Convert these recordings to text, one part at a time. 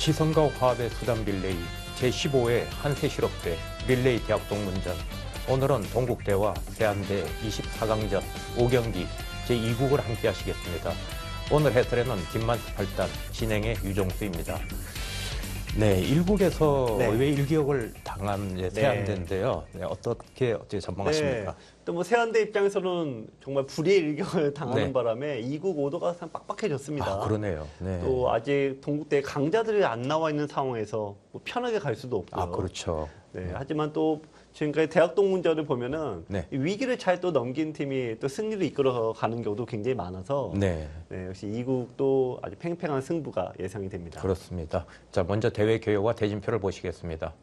지성과 화합의 수단 릴레이 제15회 한세실업대 릴레이 대학 동문전. 오늘은 동국대와 세안대 24강전 5경기 제2국을 함께 하시겠습니다. 오늘 해설에는 김만수 8단, 진행의 유종수입니다. 네, 1국에서 의외 일기역을 당한 세안대인데요. 네, 어떻게 전망하십니까? 또 뭐 세안대 입장에서는 정말 불의의 일격을 당하는 바람에 2국 오더가 상 빡빡해졌습니다. 아, 그러네요. 네. 또 아직 동국대 강자들이 안 나와 있는 상황에서 뭐 편하게 갈 수도 없고요. 아, 그렇죠. 네, 하지만 또 지금까지 대학 동문전을 보면은 이 위기를 잘 또 넘긴 팀이 또 승리를 이끌어 가는 경우도 굉장히 많아서 역시 2국도 아주 팽팽한 승부가 예상이 됩니다. 그렇습니다. 자, 먼저 대회 개요와 대진표를 보시겠습니다.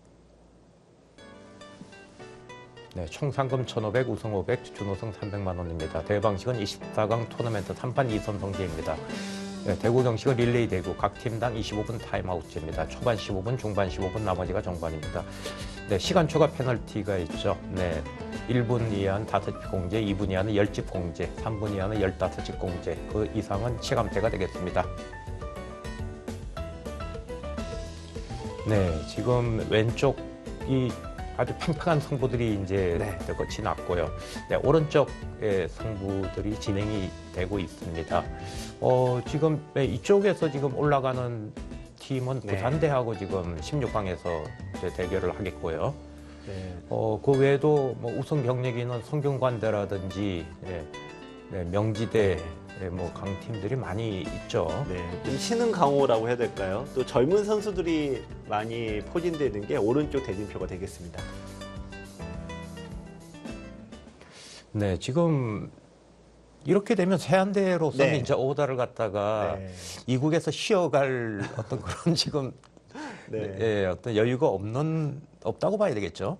네, 총 상금 1,500, 우승 500, 준우승 300만 원입니다. 대회 방식은 24강 토너먼트 3판 2선 성제입니다. 네, 대구 경식은 릴레이 대구, 각 팀당 25분 타임아웃제입니다. 초반 15분, 중반 15분, 나머지가 정반입니다. 네, 시간초과 페널티가 있죠. 네, 1분 이하는 5집 공제, 2분 이하는 10집 공제, 3분 이하는 15집 공제, 그 이상은 체감대가 되겠습니다. 네, 지금 왼쪽이 아주 팽팽한 승부들이 이제 끝이 났고요. 네, 오른쪽의 승부들이 진행이 되고 있습니다. 지금 이쪽에서 지금 올라가는 팀은 부산대하고 지금 16강에서 대결을 하겠고요. 그 외에도 뭐 우승 경력이 있는 성균관대라든지 명지대 뭐 강팀들이 많이 있죠. 좀 신흥 강호라고 해야 될까요? 또 젊은 선수들이 많이 포진되는 게 오른쪽 대진표가 되겠습니다. 네, 지금 이렇게 되면 세안대로서는 이제 오다를 갖다가 이국에서 쉬어갈 어떤 그런 지금 어떤 여유가 없다고 봐야 되겠죠.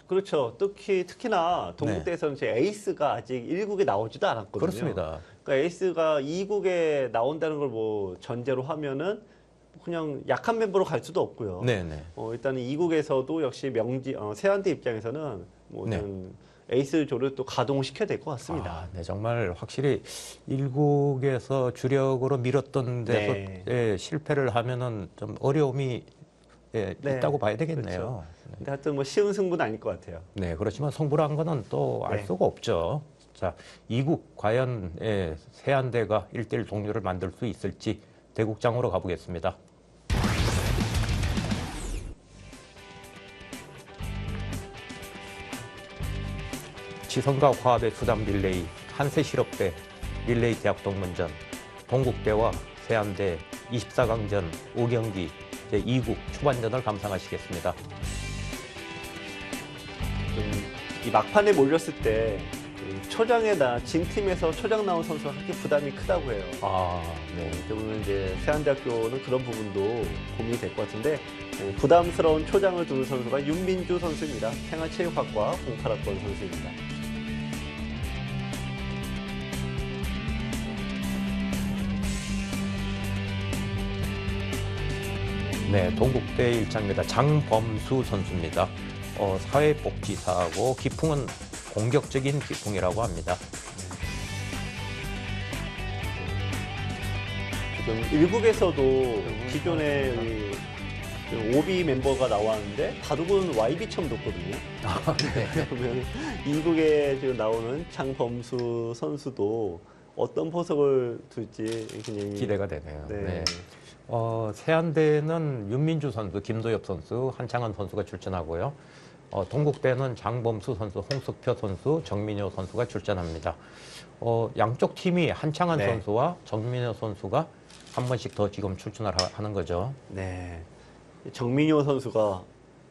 그렇죠. 특히나 동국대에서는 제 에이스가 아직 1국에 나오지도 않았거든요. 그렇습니다. 그러니까 에이스가 2국에 나온다는 걸 뭐 전제로 하면은 그냥 약한 멤버로 갈 수도 없고요. 일단은 2국에서도 역시 세안대 입장에서는 뭐 에이스 조를 또 가동시켜야 될 것 같습니다. 네, 정말 확실히 1국에서 주력으로 밀었던 데서 실패를 하면은 좀 어려움이 있다고 봐야 되겠네요. 그렇죠. 근데 하여튼 뭐 쉬운 승부는 아닐 것 같아요. 네, 그렇지만 승부란 거는 또 알 수가 없죠. 자, 2국 과연 세안대가 1대1 동료를 만들 수 있을지 대국장으로 가보겠습니다. 지성과 화합의 수단 릴레이 한세실업대 릴레이 대학 동문전 동국대와 세안대 24강전 5경기 제2국 초반전을 감상하시겠습니다. 이 막판에 몰렸을 때 초장에 진 팀에서 초장 나온 선수가 그렇게 부담이 크다고 해요. 그러면 이제 세안대학교는 그런 부분도 고민이 될 것 같은데 부담스러운 초장을 두는 선수가 윤민주 선수입니다. 생활체육학과 08학번 선수입니다. 네, 동국대 일장입니다. 장범수 선수입니다. 사회복지사하고 기풍은 공격적인 기풍이라고 합니다. 지금 1국에서도 기존에 오비 멤버가 나왔는데 바둑은 YB 처음 뒀거든요. 그러면 2국에 지금 나오는 장범수 선수도 어떤 포석을 둘지 굉장히 기대가 되네요. 세안대는 윤민주 선수, 김도엽 선수, 한창원 선수가 출전하고요. 동국대는 장범수 선수, 홍석표 선수, 정민효 선수가 출전합니다. 양쪽 팀이 한창원 선수와 정민효 선수가 한 번씩 더 지금 출전을 하는 거죠. 정민효 선수가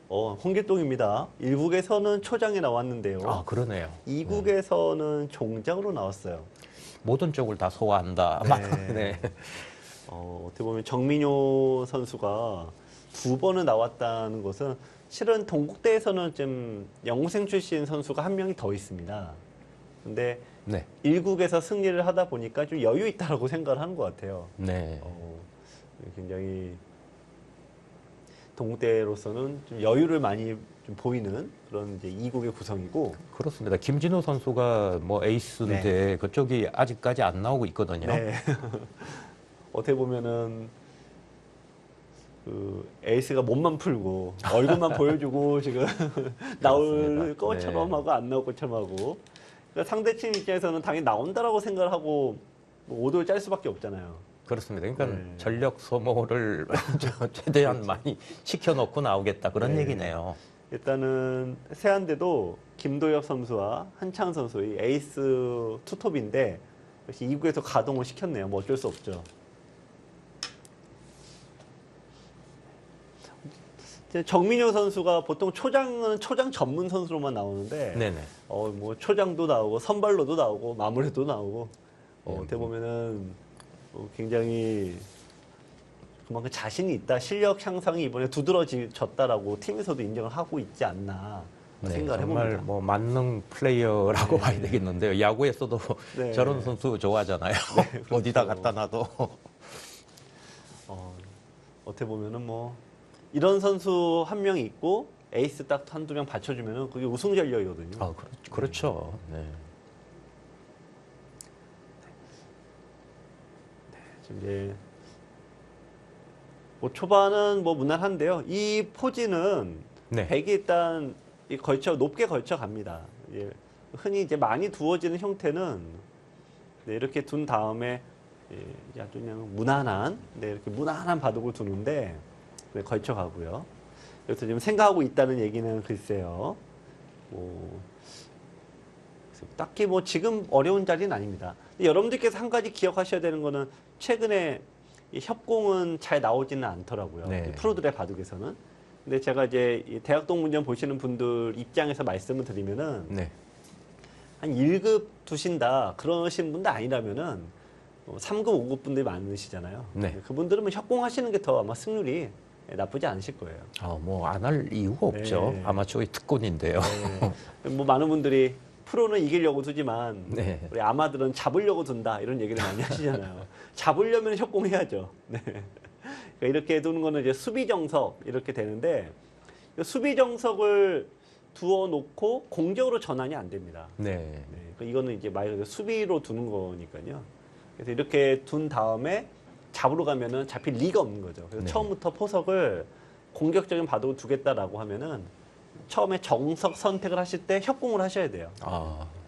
홍길동입니다. 1국에서는 초장에 나왔는데요. 그러네요. 2국에서는 종장으로 나왔어요. 모든 쪽을 다 소화한다. 어떻게 보면 정민효 선수가 2번을 나왔다는 것은 실은 동국대에서는 좀 영생 출신 선수가 한 명이 더 있습니다. 근데 1국에서 승리를 하다 보니까 좀 여유 있다라고 생각을 하는 것 같아요. 굉장히 동국대로서는 좀 여유를 많이 좀 보이는 그런 이제 2국의 구성이고. 그렇습니다. 김진우 선수가 뭐 에이스인데 그쪽이 아직까지 안 나오고 있거든요. 어떻게 보면은 그 에이스가 몸만 풀고 얼굴만 보여주고 지금 나올 것처럼 네. 하고 안 나올 것처럼 하고 그러니까 상대팀 입장에서는 당연히 나온다라고 생각을 하고 뭐 오도를 짤 수밖에 없잖아요. 그렇습니다. 그러니까 네. 전력 소모를 최대한 많이 시켜놓고 나오겠다 그런 네. 얘기네요. 일단은 세한대도 김도혁 선수와 한창 선수의 에이스 투톱인데 역시 2구에서 가동을 시켰네요. 뭐 어쩔 수 없죠. 이제 정민효 선수가 보통 초장은 초장 전문 선수로만 나오는데 네네. 뭐 초장도 나오고 선발로도 나오고 마무리도 나오고 네. 어떻게 보면은 굉장히 그만큼 자신이 있다, 실력 향상이 이번에 두드러졌다라고 팀에서도 인정을 하고 있지 않나 네, 생각을 정말 해봅니다. 뭐 만능 플레이어라고 네. 봐야 되겠는데요. 야구에서도 네. 저런 선수 좋아하잖아요. 그렇죠. 어디다 갖다 놔도. 어떻게 보면은 뭐 이런 선수 한 명 있고 에이스 딱 한두 명 받쳐주면은 그게 우승 전력이거든요. 아, 그렇죠. 네. 지금 이제 뭐 초반은 뭐 무난한데요. 이 포지는 네. 백이 일단 높게 걸쳐 갑니다. 흔히 이제 많이 두어지는 형태는 이렇게 둔 다음에 아주 그냥 무난한 이렇게 무난한 바둑을 두는데 걸쳐 가고요. 그래서 지금 생각하고 있다는 얘기는 글쎄요. 뭐 딱히 뭐 지금 어려운 자리는 아닙니다. 여러분들께서 한 가지 기억하셔야 되는 거는 최근에 이 협공은 잘 나오지는 않더라고요. 네. 프로들의 바둑에서는. 근데 제가 이제 이 대학동문전 보시는 분들 입장에서 말씀을 드리면은 네. 한 1급 두신다 그러신 분들 아니라면은 3급, 5급 분들이 많으시잖아요. 네. 그분들은 뭐 협공하시는 게 더 아마 승률이 나쁘지 않으실 거예요. 뭐 안 할 이유가 없죠. 네. 아마추어의 특권인데요. 네. 뭐 많은 분들이 프로는 이기려고 두지만 네. 우리 아마들은 잡으려고 둔다 이런 얘기를 많이 하시잖아요. 잡으려면 협공해야죠. 네. 그러니까 이렇게 두는 거는 이제 수비 정석 이렇게 되는데 수비 정석을 두어 놓고 공격으로 전환이 안 됩니다. 네. 네. 그러니까 이거는 이제 말 그대로 수비로 두는 거니까요. 그래서 이렇게 둔 다음에 잡으러 가면은 잡힐 리가 없는 거죠. 그래서 네. 처음부터 포석을 공격적인 바둑을 두겠다라고 하면은 처음에 정석 선택을 하실 때 협공을 하셔야 돼요.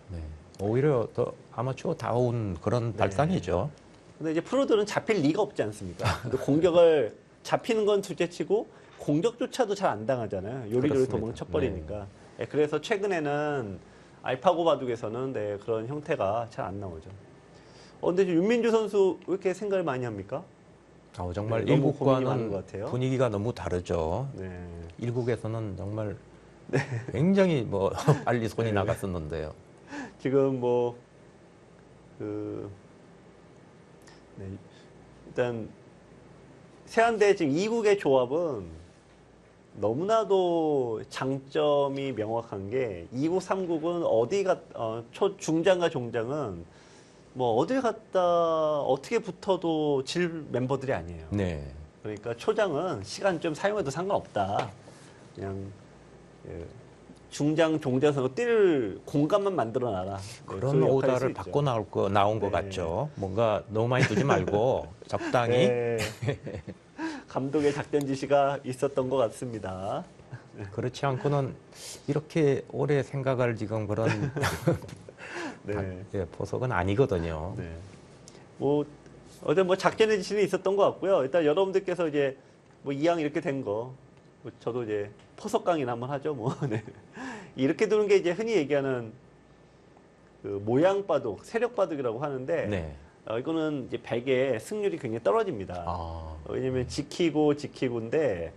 네. 오히려 더 아마추어다운 그런 발상이죠. 근데 이제 프로들은 잡힐 리가 없지 않습니까? 근데 공격을 잡히는 건 둘째치고 공격조차도 잘 안 당하잖아요. 요리조리 그렇습니다. 도망쳐버리니까. 네, 그래서 최근에는 알파고 바둑에서는 그런 형태가 잘 안 나오죠. 근데 지금 윤민주 선수 왜 이렇게 생각을 많이 합니까? 정말 네, 너무 고민이 많은 것 일국과는 같아요. 분위기가 너무 다르죠. 네. 일국에서는 정말 굉장히 뭐 빨리 손이 네. 나갔었는데요. 지금 일단 세한대 지금 2국의 조합은 너무나도 장점이 명확한 게 2국, 3국은 중장과 종장은 뭐 어딜 갔다 어떻게 붙어도 질 멤버들이 아니에요. 네. 그러니까 초장은 시간 좀 사용해도 상관없다. 그냥 중장, 종장에서 뛸 공간만 만들어놔라. 그런 그 역할일 수 오다를 있죠. 받고 나온 것 네. 같죠. 뭔가 너무 많이 두지 말고 적당히. 네. 감독의 작전 지시가 있었던 것 같습니다. 그렇지 않고는 이렇게 오래 생각할 지금 그런 네. 포석은 아니거든요. 네. 어제 작전의 지시는 있었던 것 같고요. 일단 여러분들께서 이제 이왕 이렇게 된 거, 저도 이제 포석 강의나 한번 하죠, 네. 이렇게 두는 게 이제 흔히 얘기하는 그 모양 바둑, 세력 바둑이라고 하는데, 네. 이거는 이제 백의 승률이 굉장히 떨어집니다. 왜냐면 지키고인데,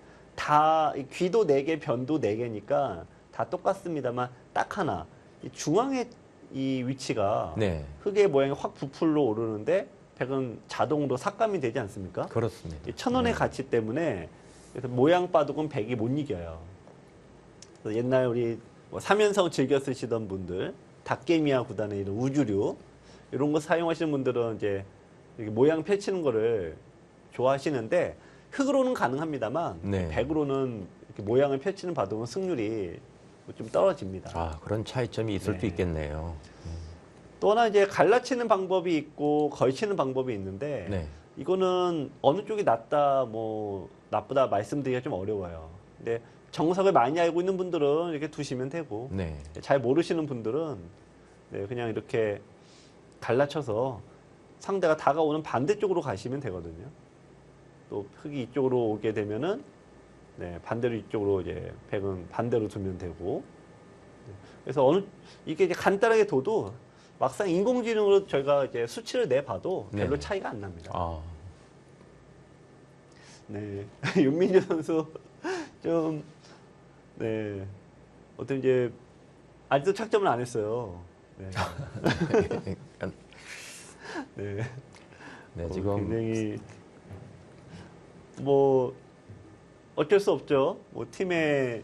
귀도 4개, 변도 4개니까 다 똑같습니다만, 딱 하나. 이 중앙에 이 위치가 네. 흙의 모양이 확 부풀러 오르는데, 백은 자동으로 삭감이 되지 않습니까? 그렇습니다. 이 천원의 가치 때문에 그래서 모양 바둑은 백이 못 이겨요. 그래서 옛날 우리 3연성 즐겨 쓰시던 분들, 닭개미야 구단의 이런 우주류 이런 거 사용하시는 분들은 이제 이렇게 모양 펼치는 거를 좋아하시는데 흙으로는 가능합니다만 네. 백으로는 이렇게 모양을 펼치는 바둑은 승률이 좀 떨어집니다. 그런 차이점이 있을 네. 수 있겠네요. 또 하나 이제 갈라치는 방법이 있고 걸치는 방법이 있는데 네. 이거는 어느 쪽이 낫다 나쁘다 말씀드리기가 좀 어려워요. 근데 정석을 많이 알고 있는 분들은 이렇게 두시면 되고 네. 잘 모르시는 분들은 네, 그냥 이렇게 갈라쳐서 상대가 다가오는 반대쪽으로 가시면 되거든요. 또 흑이 이쪽으로 오게 되면은 네, 반대로 이쪽으로 이제 백은 반대로 두면 되고. 그래서 이게 이제 간단하게 둬도 막상 인공지능으로 저희가 이제 수치를 내봐도 별로 네. 차이가 안 납니다. 아, 네, 윤민주 선수 좀 네, 어떤 이제 아직도 착점을 안 했어요. 네, 네, 네, 지금 굉장히 뭐 어쩔 수 없죠. 뭐 팀의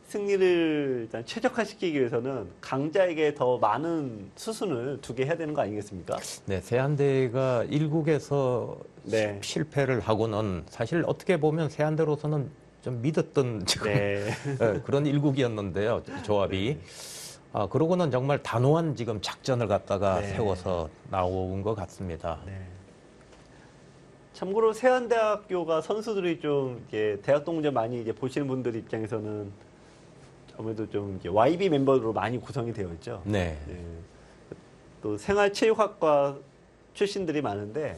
승리를 일단 최적화시키기 위해서는 강자에게 더 많은 수순을 두게 해야 되는 거 아니겠습니까? 네, 세한대가 1국에서 네. 실패를 하고는 사실 어떻게 보면 세한대로서는 좀 믿었던 지금 네. 그런 1국이었는데요, 조합이. 아, 그러고는 정말 단호한 지금 작전을 갖다가 네. 세워서 나온 것 같습니다. 네. 참고로 세안대학교가 선수들이 좀 이렇게 대학 동문제 많이 이제 보시는 분들 입장에서는 아무래도 좀 이제 YB 멤버로 많이 구성이 되어 있죠. 네. 네. 또 생활체육학과 출신들이 많은데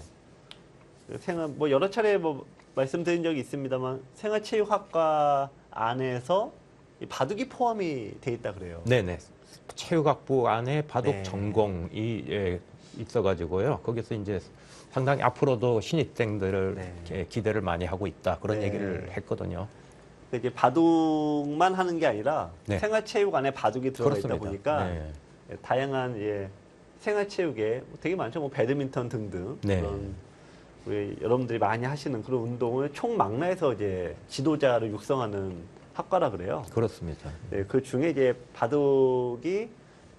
뭐 여러 차례 뭐 말씀드린 적이 있습니다만 생활체육학과 안에서 이 바둑이 포함이 돼 있다 그래요. 네네. 체육학부 안에 바둑 네. 전공이 있어가지고요. 거기서 이제 상당히 앞으로도 신입생들을 네. 이렇게 기대를 많이 하고 있다. 그런 네. 얘기를 했거든요. 이제 바둑만 하는 게 아니라 네. 생활체육 안에 바둑이 들어가 있다 그렇습니다. 보니까 네. 다양한 생활체육에 되게 많죠. 뭐 배드민턴 등등 네. 그런 우리 여러분들이 많이 하시는 그런 운동을 총망라해서 이제 지도자를 육성하는 학과라 그래요. 그렇습니다. 네, 그 중에 이제 바둑이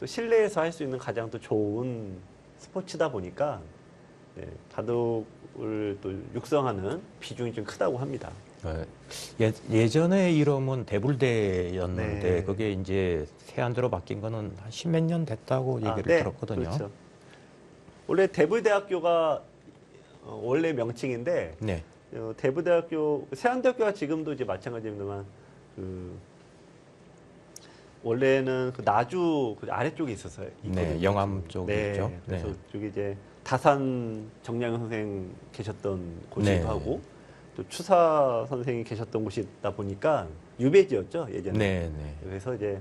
또 실내에서 할 수 있는 가장 또 좋은 스포츠다 보니까 네, 바둑을 또 육성하는 비중이 좀 크다고 합니다. 예전에 이름은 대불대였는데 네. 그게 이제 세안대로 바뀐 거는 한 십몇 년 됐다고 얘기를 네, 들었거든요. 그렇죠. 원래 대불대학교가 원래 명칭인데 네. 대부대학교 세안대학교가 지금도 이제 마찬가지입니다만 원래는 그 나주 그 아래쪽에 있었어요. 네, 영암 쪽에 네, 있죠. 그래서 네. 저기 이제 다산 정량 선생 계셨던 곳이기도 네. 하고 또 추사 선생이 계셨던 곳이다 보니까 유배지였죠 예전에. 네, 네. 그래서 이제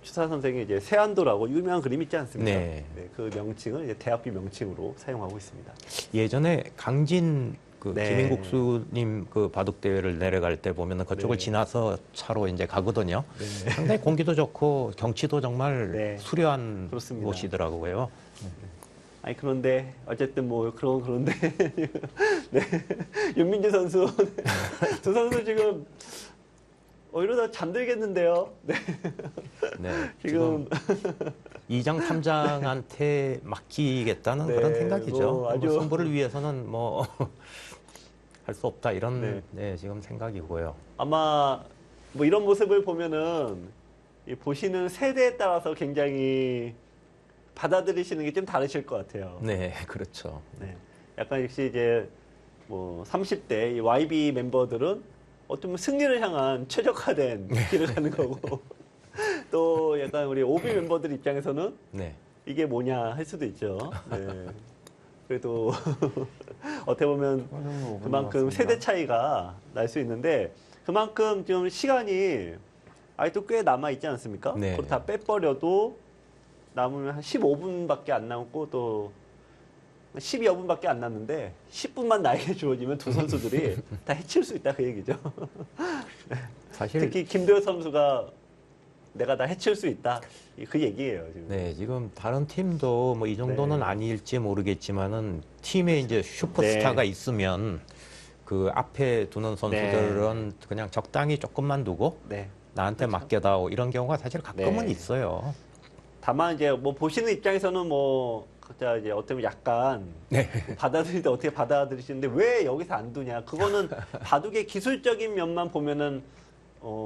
추사 선생이 이제 세안도라고 유명한 그림 있지 않습니까? 네. 네, 그 명칭을 이제 대학교 명칭으로 사용하고 있습니다. 예전에 강진 네. 김인국수님 그 바둑 대회를 내려갈 때 보면은 그쪽을 네. 지나서 차로 이제 가거든요. 네. 상당히 공기도 좋고 경치도 정말 네. 수려한 그렇습니다. 곳이더라고요. 아니 그런데 어쨌든 뭐 그런데 네. 윤민주 선수 두 선수 지금 이러다 잠들겠는데요. 네. 네, 지금 이장 3장한테 맡기겠다는 네, 그런 생각이죠. 뭐 아주- 승부를 위해서는 뭐 할 수 없다 이런 네. 네, 지금 생각이고요. 아마 뭐 이런 모습을 보면은 이 보시는 세대에 따라서 굉장히 받아들이시는 게 좀 다르실 것 같아요. 네, 그렇죠. 네. 약간 역시 이제 뭐 30대 이 YB 멤버들은 어떤 승리를 향한 최적화된 길을 가는 거고 또 약간 우리 OB 멤버들 입장에서는 네, 이게 뭐냐 할 수도 있죠. 네. 그래도 어떻게 보면 그만큼 세대 차이가 날 수 있는데 그만큼 좀 시간이 아직도 꽤 남아 있지 않습니까? 네. 그걸 다 빼버려도 남으면 한 15분밖에 안 남고 또 10여 분밖에 안 남는데 10분만 나에게 주어지면 두 선수들이 다 해칠 수 있다 그 얘기죠. 사실 특히 김도현 선수가 내가 다 해칠 수 있다 그 얘기예요 지금. 네, 지금 다른 팀도 뭐 이 정도는 네. 아닐지 모르겠지만은 팀에 이제 슈퍼스타가 네. 있으면 그 앞에 두는 선수들은 그냥 적당히 조금만 두고 네. 나한테 맡겨다오 이런 경우가 사실 가끔은 네. 있어요. 다만 이제 뭐 보시는 입장에서는 뭐 각자 이제 어떻게 보면 약간 네. 받아들일 때 어떻게 받아들이시는데 왜 여기서 안 두냐? 그거는 바둑의 기술적인 면만 보면은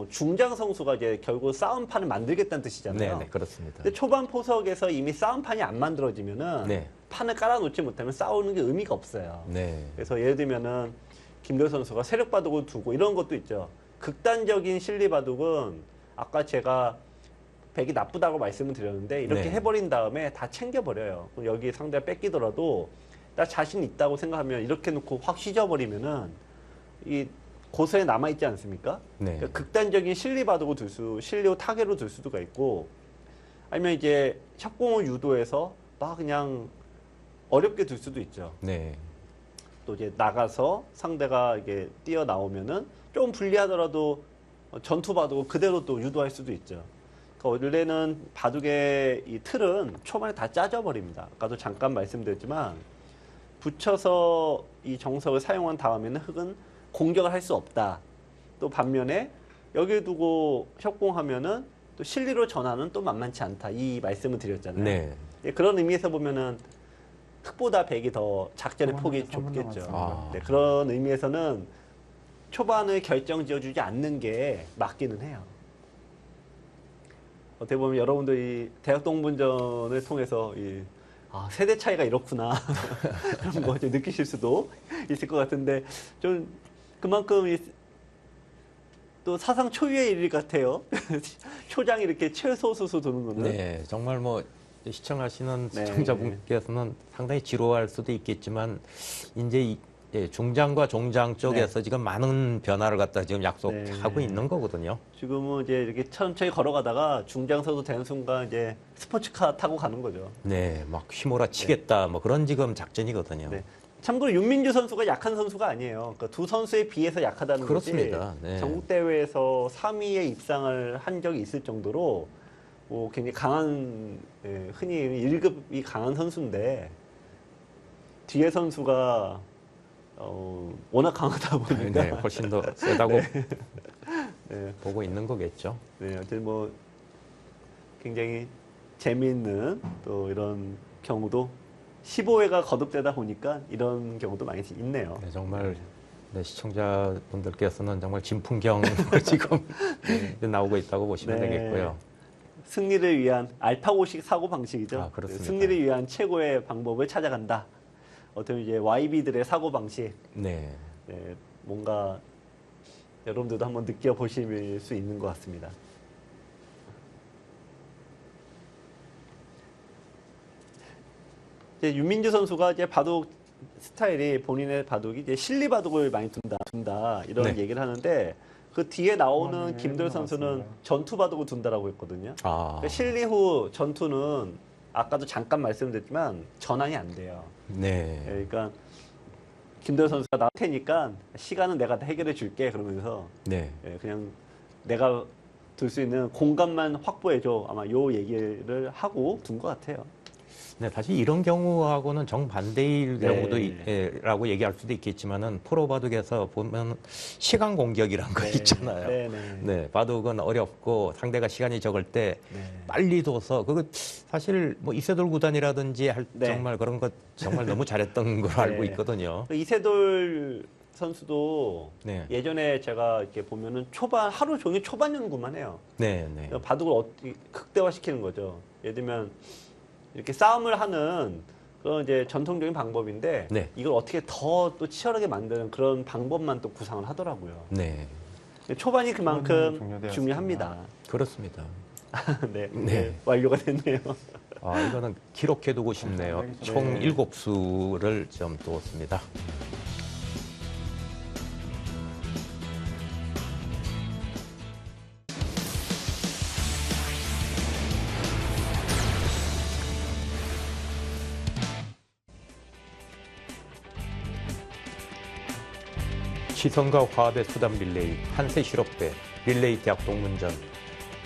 중장 선수가 이제 결국 싸움판을 만들겠다는 뜻이잖아요. 네, 네, 그렇습니다. 근데 초반 포석에서 이미 싸움판이 안 만들어지면은 네. 판을 깔아놓지 못하면 싸우는 게 의미가 없어요. 네. 그래서 예를 들면은 김도현 선수가 세력 바둑을 두고 이런 것도 있죠. 극단적인 실리 바둑은 아까 제가 백이 나쁘다고 말씀을 드렸는데 이렇게 네. 해버린 다음에 다 챙겨버려요. 그럼 여기 상대가 뺏기더라도 나 자신 있다고 생각하면 이렇게 놓고 확 휘저버리면은 이 고서에 남아있지 않습니까? 네. 그러니까 극단적인 실리 바둑을 실리로 타개로 둘 수가 있고 아니면 이제 협공을 유도해서 막 그냥 어렵게 둘 수도 있죠. 네. 또 이제 나가서 상대가 이게 뛰어 나오면은 좀 불리하더라도 전투 바둑을 그대로 또 유도할 수도 있죠. 그러니까 원래는 바둑의 이 틀은 초반에 다 짜져 버립니다. 아까도 잠깐 말씀드렸지만 붙여서 이 정석을 사용한 다음에는 흑은 공격을 할 수 없다. 또 반면에 여기 두고 협공하면은 또 실리로 전환은 또 만만치 않다. 이 말씀을 드렸잖아요. 네. 예, 그런 의미에서 보면은 흑보다 백이 더 작전의 폭이 좁겠죠. 아. 네, 그런 의미에서는 초반을 결정 지어주지 않는 게 맞기는 해요. 어떻게 보면 여러분들이 대학 동분전을 통해서 세대 차이가 이렇구나 그런 거 좀 느끼실 수도 있을 것 같은데 좀 그만큼 또 사상 초유의 일 같아요. 초장이 이렇게 최소수수 도는 거는. 네, 정말 뭐 시청하시는 네. 시청자분께서는 상당히 지루할 수도 있겠지만 이제 중장과 종장 쪽에서 지금 많은 변화를 갖다 지금 약속하고 네. 있는 거거든요. 지금은 이제 이렇게 천천히 걸어가다가 중장서도 되는 순간 이제 스포츠카 타고 가는 거죠. 네, 막 휘몰아치겠다 뭐 그런 지금 작전이거든요. 네. 참고로 윤민주 선수가 약한 선수가 아니에요. 그러니까 두 선수에 비해서 약하다는 그렇습니다. 거지. 네. 전국 대회에서 3위에 입상을 한 적이 있을 정도로 뭐 굉장히 강한 흔히 1급이 강한 선수인데 뒤에 선수가 워낙 강하다 보니까 네, 훨씬 더 세다고 네. 보고 있는 거겠죠. 네, 어쨌든 뭐 굉장히 재미있는 또 이런 경우도 15회가 거듭되다 보니까 이런 경우도 많이 있네요. 네, 정말 네, 시청자분들께서는 정말 진풍경 지금 나오고 있다고 보시면 네. 되겠고요. 승리를 위한 알파고식 사고 방식이죠. 아, 그렇습니다. 승리를 위한 최고의 방법을 찾아간다. 어떤 이제 YB들의 사고 방식. 네. 네, 뭔가 여러분들도 한번 느껴보실 수 있는 것 같습니다. 이제 윤민주 선수가 이제 바둑 스타일이 본인의 바둑이 이제 실리 바둑을 많이 둔다 이런 네. 얘기를 하는데 그 뒤에 나오는 네, 김도현 선수는 맞습니다. 전투 바둑을 둔다라고 했거든요. 아, 그러니까 실리 후 전투는 아까도 잠깐 말씀드렸지만 전환이 안 돼요. 네. 그러니까 김도현 선수가 나올 테니까 시간은 내가 다 해결해 줄게 그러면서 네. 그냥 내가 둘 수 있는 공간만 확보해 줘 아마 요 얘기를 하고 둔 것 같아요. 네, 사실 이런 경우하고는 정반대일 네. 경우도 라고 얘기할 수도 있겠지만은 프로 바둑에서 보면 시간 공격이란 거 있잖아요. 네. 네, 바둑은 어렵고 상대가 시간이 적을 때 네. 빨리 둬서 그거 사실 뭐 이세돌 구단이라든지 할 네. 정말 그런 것 정말 너무 잘했던 걸로 알고 있거든요. 이세돌 선수도 네, 예전에 제가 이렇게 보면은 초반 하루 종일 초반 연구만 해요. 네, 네. 바둑을 어떻게 극대화시키는 거죠. 예를 들면 이렇게 싸움을 하는 그런 이제 전통적인 방법인데 네. 이걸 어떻게 더 또 치열하게 만드는 그런 방법만 또 구상을 하더라고요. 네, 초반이 그만큼 중요되었습니다. 중요합니다. 그렇습니다. 네, 네. 완료가 됐네요. 아, 이거는 기록해두고 싶네요. 네. 총 7수를 좀 두었습니다. 시선과 화합의 수단 릴레이, 한세 실업대, 릴레이 대학 동문전,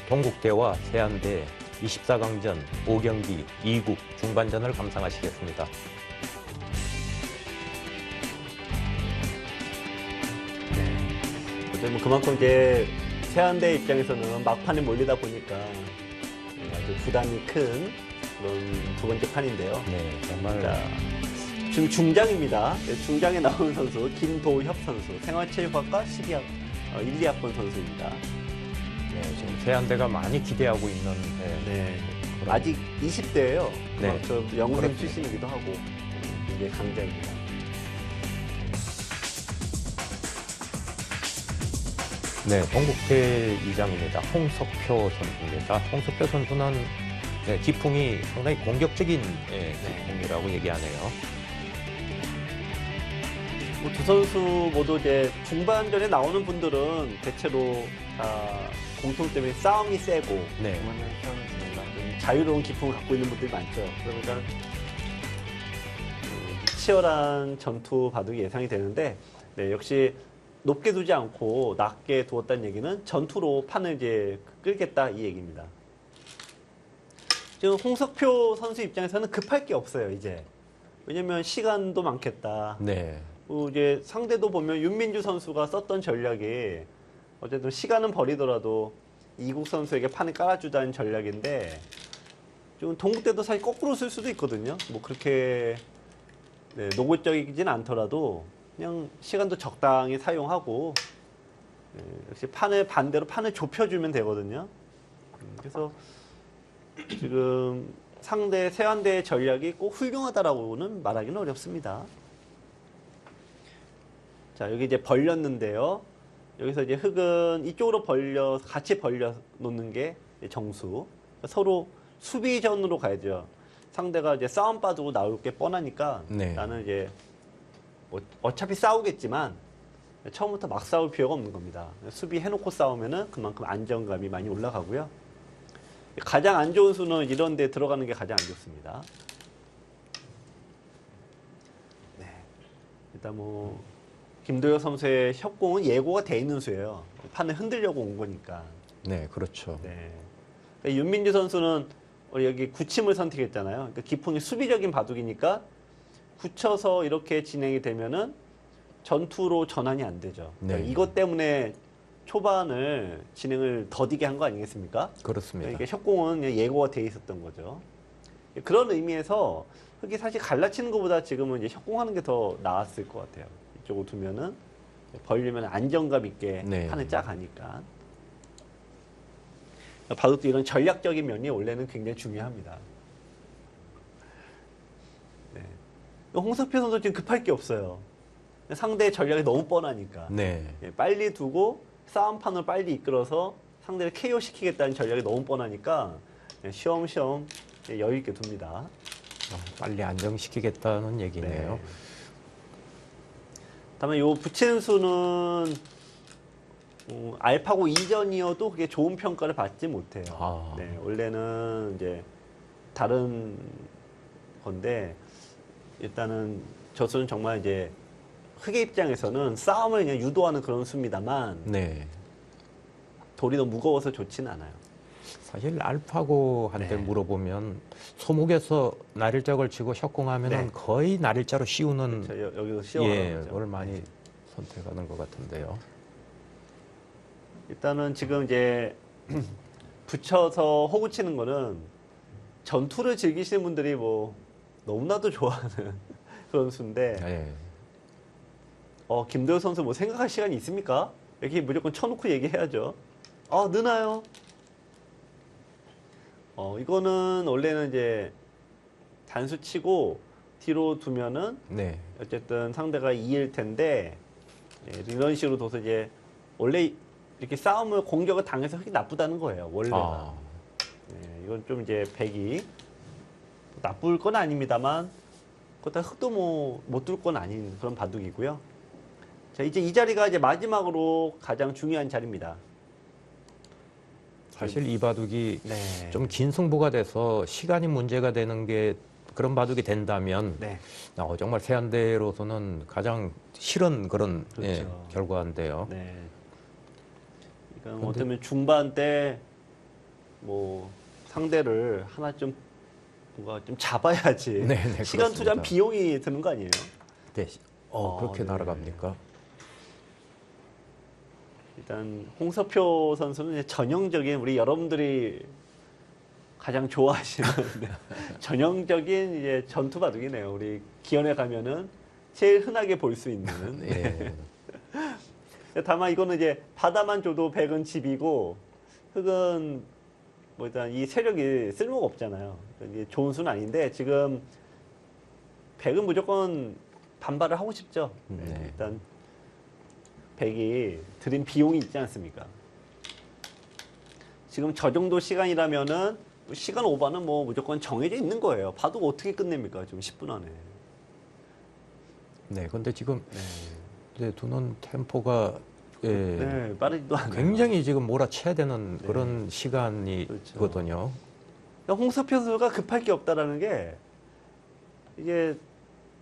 동국대와 세안대, 24강전, 5경기, 2국 중반전을 감상하시겠습니다. 네. 뭐 그만큼 이제 세안대 입장에서는 막판에 몰리다 보니까 아주 부담이 큰 그런 두 번째 판인데요. 네, 정말 자, 지금 중장입니다. 네, 중장에 나오는 선수 김도협 선수, 생활체육학과 1, 2학번 선수입니다. 네, 지금 세안대가 많이 기대하고 있는 네. 그런- 아직 20대예요. 네. 영웅 그렇습니다. 출신이기도 하고 굉장히 강자입니다. 네, 동국대 이장입니다. 홍석표 선수입니다. 홍석표 선수는 네, 기풍이 상당히 공격적인 기풍이라고 얘기하네요. 뭐 두 선수 모두 이제 중반전에 나오는 분들은 대체로 다 공통점이 싸움이 세고 네. 좀 자유로운 기풍을 갖고 있는 분들이 많죠. 그러니까 치열한 전투 바둑이 예상이 되는데 네, 역시 높게 두지 않고 낮게 두었다는 얘기는 전투로 판을 이제 끌겠다 이 얘기입니다. 지금 홍석표 선수 입장에서는 급할 게 없어요 이제. 왜냐면 시간도 많겠다. 네. 이제 상대도 보면 윤민주 선수가 썼던 전략이 어쨌든 시간은 버리더라도 이국 선수에게 판을 깔아주자는 전략인데 좀 동국대도 사실 거꾸로 쓸 수도 있거든요. 뭐 그렇게 네, 노골적이진 않더라도 그냥 시간도 적당히 사용하고 역시 반대로 판을 좁혀주면 되거든요. 그래서 지금 상대 세환대의 전략이 꼭 훌륭하다라고는 말하기는 어렵습니다. 자, 여기 이제 벌렸는데요. 여기서 이제 흙은 이쪽으로 같이 벌려 놓는 게 정수. 서로 수비전으로 가야죠. 상대가 이제 싸움 빠지고 나올 게 뻔하니까 네. 나는 이제 뭐 어차피 싸우겠지만 처음부터 막 싸울 필요가 없는 겁니다. 수비해놓고 싸우면은 그만큼 안정감이 많이 올라가고요. 가장 안 좋은 수는 이런 데 들어가는 게 가장 안 좋습니다. 네. 일단 뭐 김도혁 선수의 협공은 예고가 돼 있는 수예요. 판을 흔들려고 온 거니까. 네, 그렇죠. 네. 그러니까 윤민주 선수는 여기 굳힘을 선택했잖아요. 그러니까 기풍이 수비적인 바둑이니까 굳혀서 이렇게 진행이 되면은 전투로 전환이 안 되죠. 그러니까 네. 이것 때문에 초반을 진행을 더디게 한 거 아니겠습니까? 그렇습니다. 그러니까 협공은 그냥 예고가 돼 있었던 거죠. 그런 의미에서 흙이 사실 갈라치는 것보다 지금은 이제 협공하는 게 더 나았을 것 같아요. 이쪽으로 두면은 벌리면 안정감 있게 네. 판을 짜가니까. 바둑도 이런 전략적인 면이 원래는 굉장히 중요합니다. 네. 홍석표 선수 지금 급할 게 없어요. 상대의 전략이 너무 뻔하니까. 네. 빨리 두고 싸움판을 빨리 이끌어서 상대를 KO 시키겠다는 전략이 너무 뻔하니까 쉬엄쉬엄 여유 있게 둡니다. 빨리 안정시키겠다는 얘기네요. 네. 다만 요 붙이는 수는 알파고 이전이어도 그게 좋은 평가를 받지 못해요. 아. 네, 원래는 이제 다른 건데 일단은 저 수는 정말 이제 흑의 입장에서는 싸움을 그냥 유도하는 그런 수입니다만 네. 돌이 너무 무거워서 좋지는 않아요. 사실 알파고한테 네. 물어보면 소목에서 날일자를 치고 협공하면은 네. 거의 날일자로 씌우는 여기서 씌워가는 거죠. 걸 많이 선택하는 것 같은데요. 일단은 지금 이제 붙여서 호구 치는 거는 전투를 즐기시는 분들이 뭐 너무나도 좋아하는 그런 수인데 네. 김도혁 선수 뭐 생각할 시간이 있습니까? 이렇게 무조건 쳐놓고 얘기해야죠. 느나요? 이거는 원래는 이제 단수 치고 뒤로 두면은 네. 어쨌든 상대가 이길 텐데 이런 식으로 둬서 이제 원래 이렇게 싸움을 공격을 당해서 흙이 나쁘다는 거예요. 원래가. 이건 좀 이제 백이 나쁠 건 아닙니다만 그렇다고 흙도 뭐 못 뚫을 건 아닌 그런 바둑이고요. 자, 이제 이 자리가 이제 마지막으로 가장 중요한 자리입니다. 사실 이 바둑이 네. 좀 긴 승부가 돼서 시간이 문제가 되는 게 그런 바둑이 된다면 네. 정말 세안대로서는 가장 싫은 그런 그렇죠. 결과인데요. 네. 그러니까 어쩌면 중반 때 뭐 상대를 하나 좀 뭔가 좀 잡아야지. 네, 시간 그렇습니다. 투자한 비용이 드는 거 아니에요? 네. 그렇게 네. 날아갑니까? 일단 홍석표 선수는 이제 전형적인 우리 여러분들이 가장 좋아하시는 전형적인 이제 전투 바둑이네요. 우리 기원에 가면은 제일 흔하게 볼 수 있는. 네. 다만 이거는 이제 바다만 줘도 백은 집이고 흙은 뭐 일단 이 세력이 쓸모가 없잖아요. 이게 좋은 수는 아닌데 지금 백은 무조건 반발을 하고 싶죠. 네. 일단 백이 들인 비용이 있지 않습니까? 지금 저 정도 시간이라면은 시간 오버는 뭐 무조건 정해져 있는 거예요. 봐도 어떻게 끝냅니까? 지금 10분 안에. 네, 근데 지금 네. 이제 두는 템포가 네, 빠르지도 않아요. 굉장히 지금 몰아쳐야 되는 네. 그런 시간이거든요. 홍석표 선수가 급할 게 없다라는 게 이게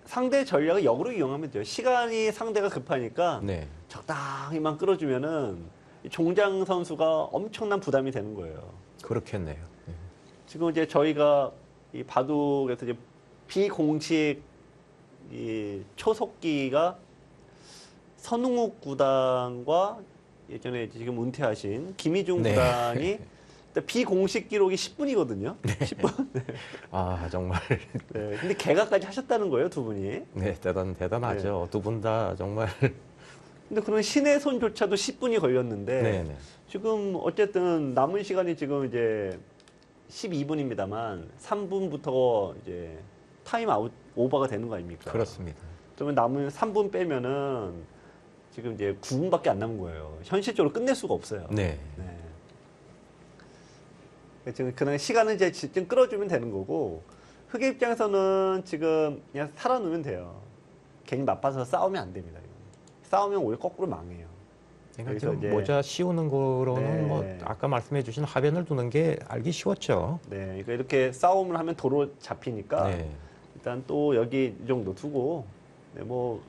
상대 전략을 역으로 이용하면 돼요. 시간이 상대가 급하니까 네, 적당히만 끌어주면은 종장 선수가 엄청난 부담이 되는 거예요. 그렇겠네요. 네. 지금 이제 저희가 이 바둑에서 이제 비공식 이 초속기가 선웅욱 구단과 예전에 지금 은퇴하신 김희중 네. 구단이 비공식 기록이 10분이거든요. 10분. 네. 아, 정말. 네. 근데 개가까지 하셨다는 거예요, 두 분이. 네, 대단하죠. 두 분 다 정말. 근데 그런 신의 손조차도 10분이 걸렸는데 네, 네. 지금 어쨌든 남은 시간이 지금 이제 12분입니다만 3분부터 이제 타임 아웃 오버가 되는 거 아닙니까? 그렇습니다. 그러면 남은 3분 빼면은 지금 이제 9분밖에 안 남은 거예요. 현실적으로 끝낼 수가 없어요. 네. 네. 지금 그냥 시간은 이제 좀 끌어주면 되는 거고 흑의 입장에서는 지금 그냥 살아놓으면 돼요. 괜히 맞받아서 싸우면 안 됩니다. 싸우면 오히려 거꾸로 망해요. 그러니까 여기서 지금 이제- 모자 씌우는 거로는 네. 뭐 아까 말씀해주신 하변을 두는 게 알기 쉬웠죠. 네, 그러니까 이렇게 싸움을 하면 도로 잡히니까 네. 일단 또 여기 이 정도 두고 네, 뭐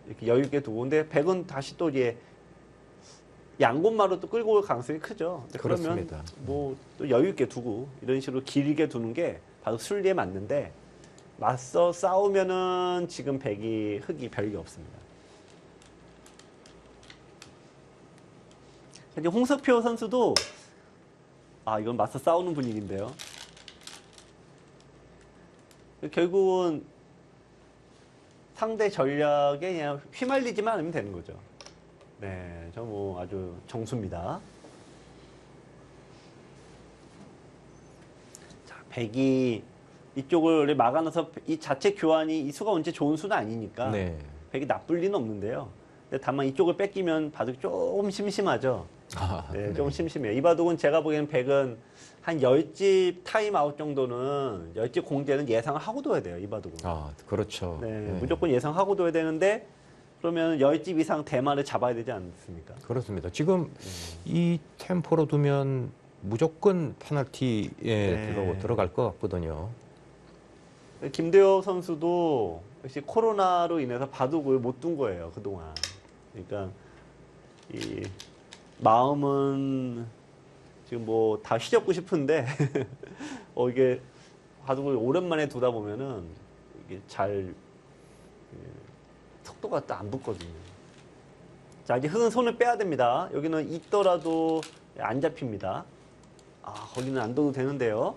이렇게 여유 있게 두고 근데 백은 다시 또 이제 양곳마로 또 끌고 올 가능성이 크죠. 근데 그러면 그렇습니다. 뭐 또 여유 있게 두고 이런 식으로 길게 두는 게 바로 순리에 맞는데 맞서 싸우면은 지금 백이 흑이 별게 없습니다. 이제 홍석표 선수도 이건 맞서 싸우는 분위기인데요. 결국은 상대 전략에 그냥 휘말리지만 않으면 되는 거죠. 네, 저 뭐 아주 정수입니다. 자, 백이 이쪽을 막아놔서 이 자체 교환이 이 수가 언제 좋은 수는 아니니까 네. 백이 나쁠 리는 없는데요. 근데 다만 이쪽을 뺏기면 바둑이 조금 심심하죠. 아, 네, 조금 심심해요. 이 바둑은 제가 보기에는 백은 한 10집 타임아웃 정도는 10집 공제는 예상을 하고 둬야 돼요. 이 바둑은. 아, 그렇죠. 네, 네. 무조건 예상하고 둬야 되는데 그러면 10집 이상 대마를 잡아야 되지 않습니까? 그렇습니다. 지금 이 템포로 두면 무조건 페널티에 네. 들어갈 것 같거든요. 김대엽 선수도 역시 코로나로 인해서 바둑을 못 둔 거예요. 그동안. 그러니까 이 마음은 지금 뭐 다 휘젓고 싶은데 이게 바둑을 오랜만에 두다 보면은 이게 잘 속도가 또 안 붙거든요. 자, 이제 흑은 손을 빼야 됩니다. 여기는 있더라도 안 잡힙니다. 거기는 안 둬도 되는데요.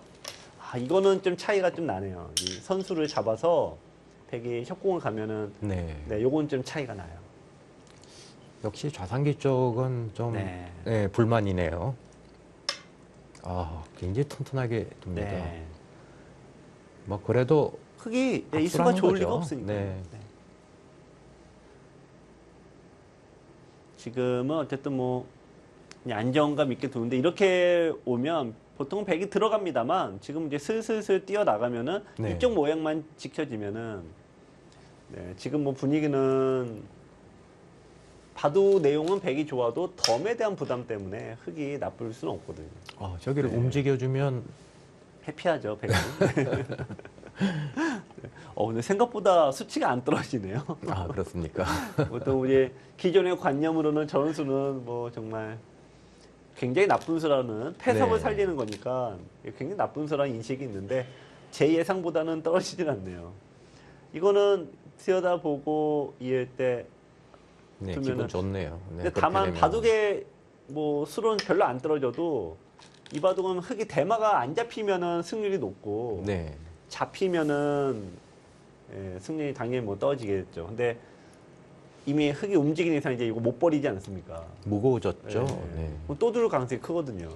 이거는 좀 차이가 좀 나네요. 이 선수를 잡아서 백이 협공을 가면은 네. 네, 요건 좀 차이가 나요. 역시 좌상기 쪽은 좀 네. 불만이네요. 굉장히 튼튼하게 둡니다. 네. 뭐 그래도 흑이 이 수가 압수하는 좋을 거죠. 리가 없으니까. 네. 지금은 어쨌든 뭐 그냥 안정감 있게 두는데 이렇게 오면 보통 백이 들어갑니다만 지금 이제 슬슬 뛰어 나가면은 네. 이쪽 모양만 지켜지면은 네, 지금 뭐 분위기는 바둑 내용은 백이 좋아도 덤에 대한 부담 때문에 흑이 나쁠 수는 없거든요. 저기를 네. 움직여주면 해피하죠, 백은. 근데 생각보다 수치가 안 떨어지네요. 그렇습니까? 보통 우리 기존의 관념으로는 저런 수는 뭐 정말 굉장히 나쁜 수라는 패석을 네. 살리는 거니까 굉장히 나쁜 수라는 인식이 있는데 제 예상보다는 떨어지진 않네요. 이거는 들여다보고 이해할 때 네, 그러면은- 기분 좋네요. 네, 근데 그렇게 다만 되면. 바둑에 뭐 수로는 별로 안 떨어져도 이 바둑은 흑이 대마가 안 잡히면은 승률이 높고 네. 잡히면은 승률이 당연히 뭐 떨어지겠죠. 근데 이미 흑이 움직이는 이상 이제 이거 못 버리지 않습니까? 무거워졌죠. 네. 네. 그럼 또 들을 가능성이 크거든요.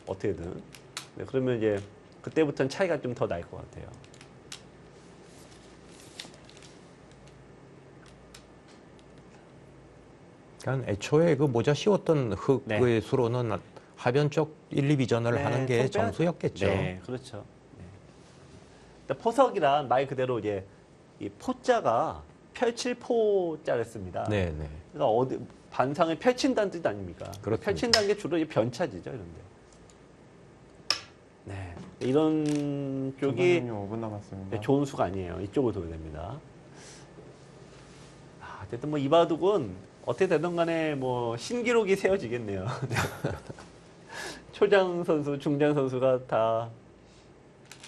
어떻게든. 네, 그러면 이제 그때부터는 차이가 좀 더 날 것 같아요. 그러니까 애초에 그 모자 씌웠던 흙의 네. 수로는 하변 쪽 1, 2비전을 네, 하는 게 손 빼야- 정수였겠죠. 네, 그렇죠. 네. 일단 포석이란 말 그대로 이제 이 포자가 펼칠 포자를 씁니다. 네, 네. 그러니까 어디 반상을 펼친다는 뜻 아닙니까? 그렇습니다. 펼친다는 게 주로 이 변차지죠, 이런데. 네, 이런 쪽이 조선님이 5분 남았습니다. 네, 좋은 수가 아니에요. 이쪽으로 둬야 됩니다. 어쨌든 뭐 이바둑은 어떻게 되든 간에 뭐 신기록이 세워지겠네요. 초장 선수, 중장 선수가 다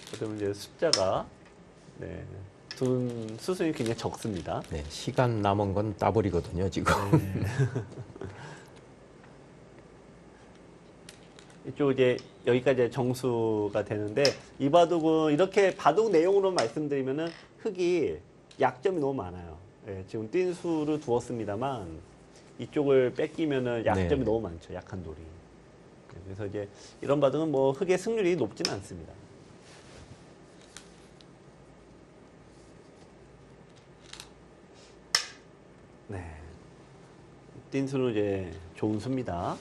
어떻게 보면 이제 숫자가 네, 수순이 굉장히 적습니다. 네, 시간 남은 건 따블이거든요, 지금. 이쪽 이제 여기까지 정수가 되는데 이 바둑은 이렇게 바둑 내용으로 말씀드리면은 흙이 약점이 너무 많아요. 예, 지금 뛴 수를 두었습니다만 이쪽을 뺏기면은 약점이 네. 너무 많죠. 약한 돌이. 예, 그래서 이제 이런 바둑은 뭐 흙의 승률이 높지는 않습니다. 네. 뛴 수는 이제 좋은 수입니다.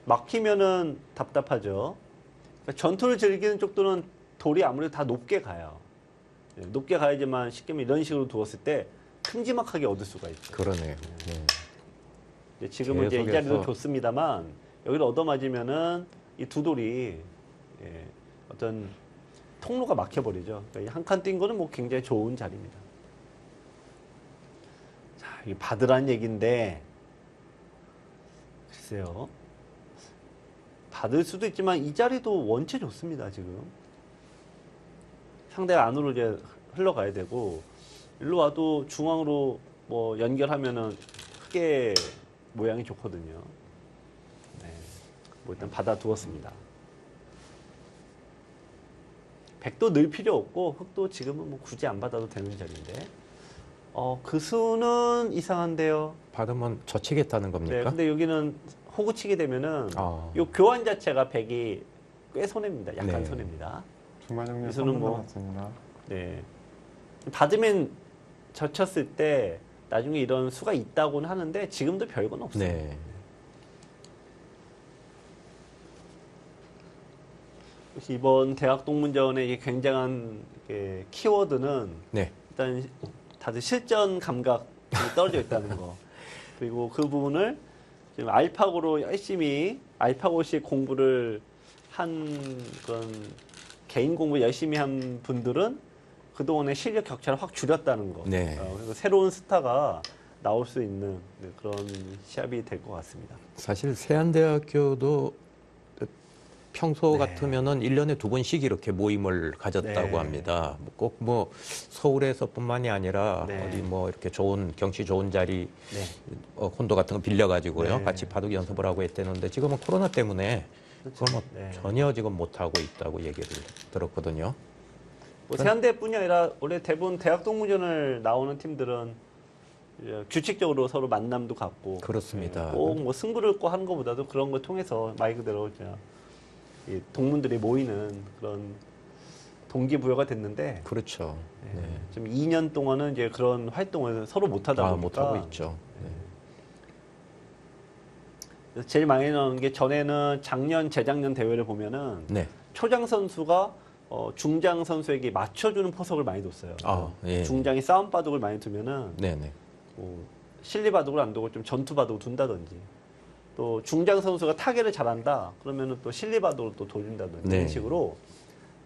막히면은 답답하죠. 그러니까 전투를 즐기는 쪽들은 돌이 아무래도 다 높게 가요. 예, 높게 가야지만 쉽게 말하면 이런 식으로 두었을 때 큼지막하게 얻을 수가 있죠. 그러네요. 네. 이제 지금은 이제 이 계속해서- 자리도 좋습니다만 여기를 얻어맞으면은 이 두 돌이 예, 어떤 통로가 막혀버리죠. 그러니까 한 칸 뛴 거는 뭐 굉장히 좋은 자리입니다. 자, 이 받으란 얘기인데 글쎄요. 받을 수도 있지만 이 자리도 원체 좋습니다. 지금 상대가 안으로 이제 흘러가야 되고 일로 와도 중앙으로 뭐 연결하면은 크게 모양이 좋거든요. 네, 뭐 일단 받아두었습니다. 백도 늘 필요 없고 흑도 지금은 뭐 굳이 안 받아도 되는 자리인데 그 수는 이상한데요. 받으면 젖히겠다는 네, 겁니까? 근데 여기는 호구 치게 되면은 아. 요 교환 자체가 백이 꽤 손해입니다. 약간 네. 손해입니다. 주말 정리 이수는 3분 뭐- 남았습니다. 네. 받으면 젖혔을 때 나중에 이런 수가 있다고는 하는데 지금도 별건 없어요. 네. 혹시 이번 대학 동문전의 이게 굉장한 이게 키워드는 네. 일단 다들 실전 감각이 떨어져 있다는 거. 그리고 그 부분을 지금 알파고로 열심히 알파고식 공부를 한 그런 개인 공부 열심히 한 분들은 그동안의 실력 격차를 확 줄였다는 거. 네. 그리고 새로운 스타가 나올 수 있는 그런 시합이 될 것 같습니다. 사실 세안대학교도 평소 네. 같으면은 1년에 2번씩 이렇게 모임을 가졌다고 네. 합니다. 꼭 뭐 서울에서뿐만이 아니라 네. 어디 뭐 이렇게 좋은 경치 좋은 자리 네. 콘도 같은 거 빌려가지고요. 네. 같이 바둑 연습을 하고 했다는데 지금은 코로나 때문에 그걸 뭐 네. 전혀 지금 못 하고 있다고 얘기를 들었거든요. 뭐 세한대뿐이 아니라 원래 대부분 대학 동문전을 나오는 팀들은 이제 규칙적으로 서로 만남도 갖고 그렇습니다. 꼭 뭐 승부를 꼭 하는 것보다도 그런 걸 통해서 말 그대로 그냥 이 동문들이 모이는 그런 동기부여가 됐는데 그렇죠. 네. 지금 2년 동안은 이제 그런 활동을 서로 못 하다 보니까 못 하고 있죠. 네. 그래서 제일 많이 나오는 게 전에는 작년 재작년 대회를 보면은 네. 초장 선수가 중장 선수에게 맞춰주는 포석을 많이 뒀어요. 아, 예. 중장이 싸움 바둑을 많이 두면은 네네. 뭐 실리 바둑을 안 두고 좀 전투 바둑을 둔다든지 또 중장 선수가 타겟을 잘한다 그러면은 또 실리 바둑을 또 돌린다든지 네. 이런 식으로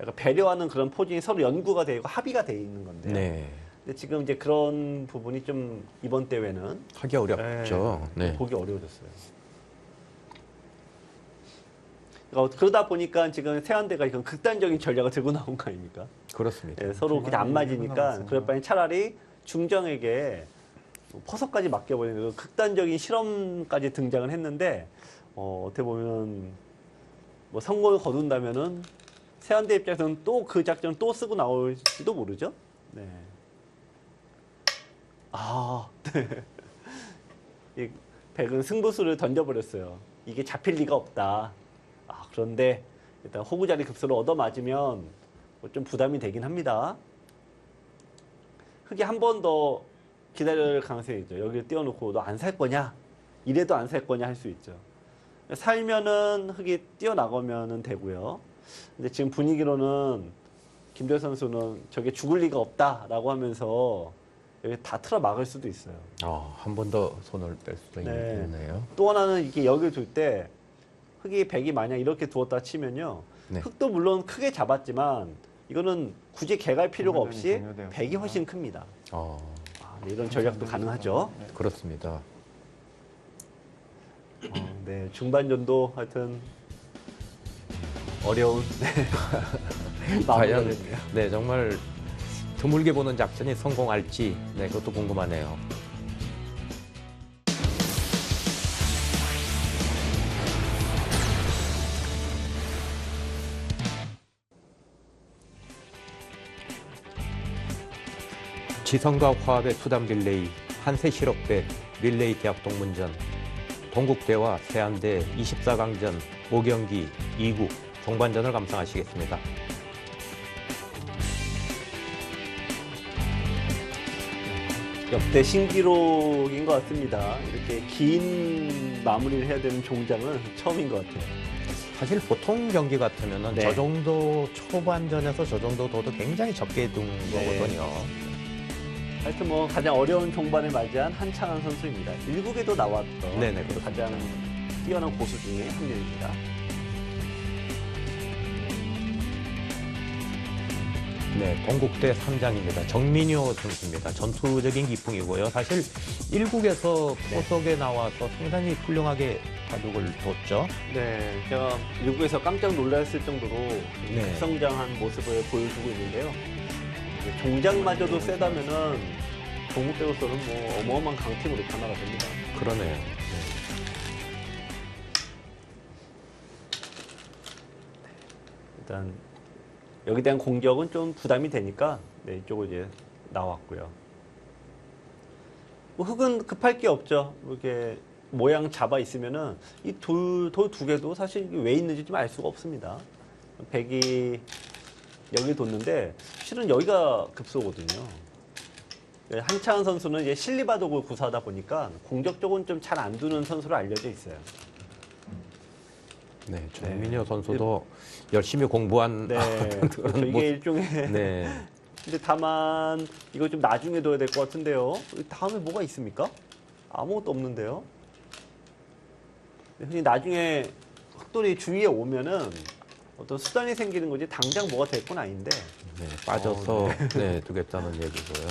약간 배려하는 그런 포진이 서로 연구가 되고 합의가 돼 있는 건데요. 네. 근데 지금 이제 그런 부분이 좀 이번 대회는 하기 어렵죠. 네. 보기 어려워졌어요. 그러다 보니까 지금 세안대가 이건 극단적인 전략을 들고 나온 거 아닙니까? 그렇습니다. 예, 서로 그냥 안 맞으니까 남았습니다. 그럴 바엔 차라리 중정에게 퍼석까지 맡겨버리는 그 극단적인 실험까지 등장을 했는데 어떻게 보면 뭐 성공을 거둔다면은 세안대 입장에서는 또 그 작전을 또 쓰고 나올지도 모르죠. 네. 네. 이 백은 승부수를 던져버렸어요. 이게 잡힐 리가 없다. 그런데 일단 호구자리 급수를 얻어맞으면 좀 부담이 되긴 합니다. 흑이 한 번 더 기다릴 가능성이 있죠. 여기를 띄워놓고 너 안 살 거냐? 이래도 안 살 거냐 할 수 있죠. 살면은 흙이 뛰어나가면은 되고요. 근데 지금 분위기로는 김도현 선수는 저게 죽을 리가 없다라고 하면서 여기 다 틀어 막을 수도 있어요. 한 번 더 손을 뺄 수도 네. 있네요. 또 하나는 이게 여기를 둘 때 흙이 백이 만약 이렇게 두었다 치면요. 네. 흙도 물론 크게 잡았지만 이거는 굳이 개갈 필요가 없이 종료되었습니다. 백이 훨씬 큽니다. 아, 네, 이런 전략도 가능하죠. 그렇습니다. 네, 중반전도 하여튼 어려운 마무리가 과연 됐네요. 네 정말 드물게 보는 작전이 성공할지 네 그것도 궁금하네요. 지성과 화합의 투담 릴레이, 한세 실업배 릴레이 대학 동문전, 동국대와 세안대 24강전 5경기 2국 종반전을 감상하시겠습니다. 역대 신기록인 것 같습니다. 이렇게 긴 마무리를 해야 되는 종장은 처음인 것 같아요. 사실 보통 경기 같으면은 네. 저 정도 초반전에서 저 정도 둬도 굉장히 적게 둔 네. 거거든요. 하여튼 뭐 가장 어려운 종반을 맞이한 한창한 선수입니다. 일국에도 나왔던 네네, 그렇습니다. 가장 뛰어난 고수 중에 한 명입니다. 네, 동국대 3장입니다. 정민효 선수입니다. 전투적인 기풍이고요. 사실 1국에서 포석에 나와서 상당히 훌륭하게 바둑을 뒀죠. 네, 제가 일국에서 깜짝 놀랐을 정도로 네. 급성장한 모습을 보여주고 있는데요. 종장마저도 세다면은 동국대로서는 뭐 어마어마한 강팀으로 변화가 됩니다. 그러네요. 일단 여기에 대한 공격은 좀 부담이 되니까 네, 이쪽으로 이제 나왔고요. 뭐 흙은 급할 게 없죠. 이렇게 모양 잡아 있으면은 이 돌 두 개도 사실 왜 있는지 좀 알 수가 없습니다. 백이 여기 뒀는데 실은 여기가 급소거든요. 한창한 선수는 이제 실리바둑을 구사하다 보니까 공격 쪽은 좀 잘 안 두는 선수로 알려져 있어요. 네, 정민효 선수도 열심히 공부한 네, 그렇죠. 이게 모습. 일종의 네. 근데 다만 이거 좀 나중에 둬야 될 것 같은데요. 다음에 뭐가 있습니까? 아무것도 없는데요. 흔히 나중에 흑돌이 주위에 오면은 어떤 수단이 생기는 거지 당장 뭐가 될 건 아닌데. 네, 빠져서 네, 두겠다는 얘기고요.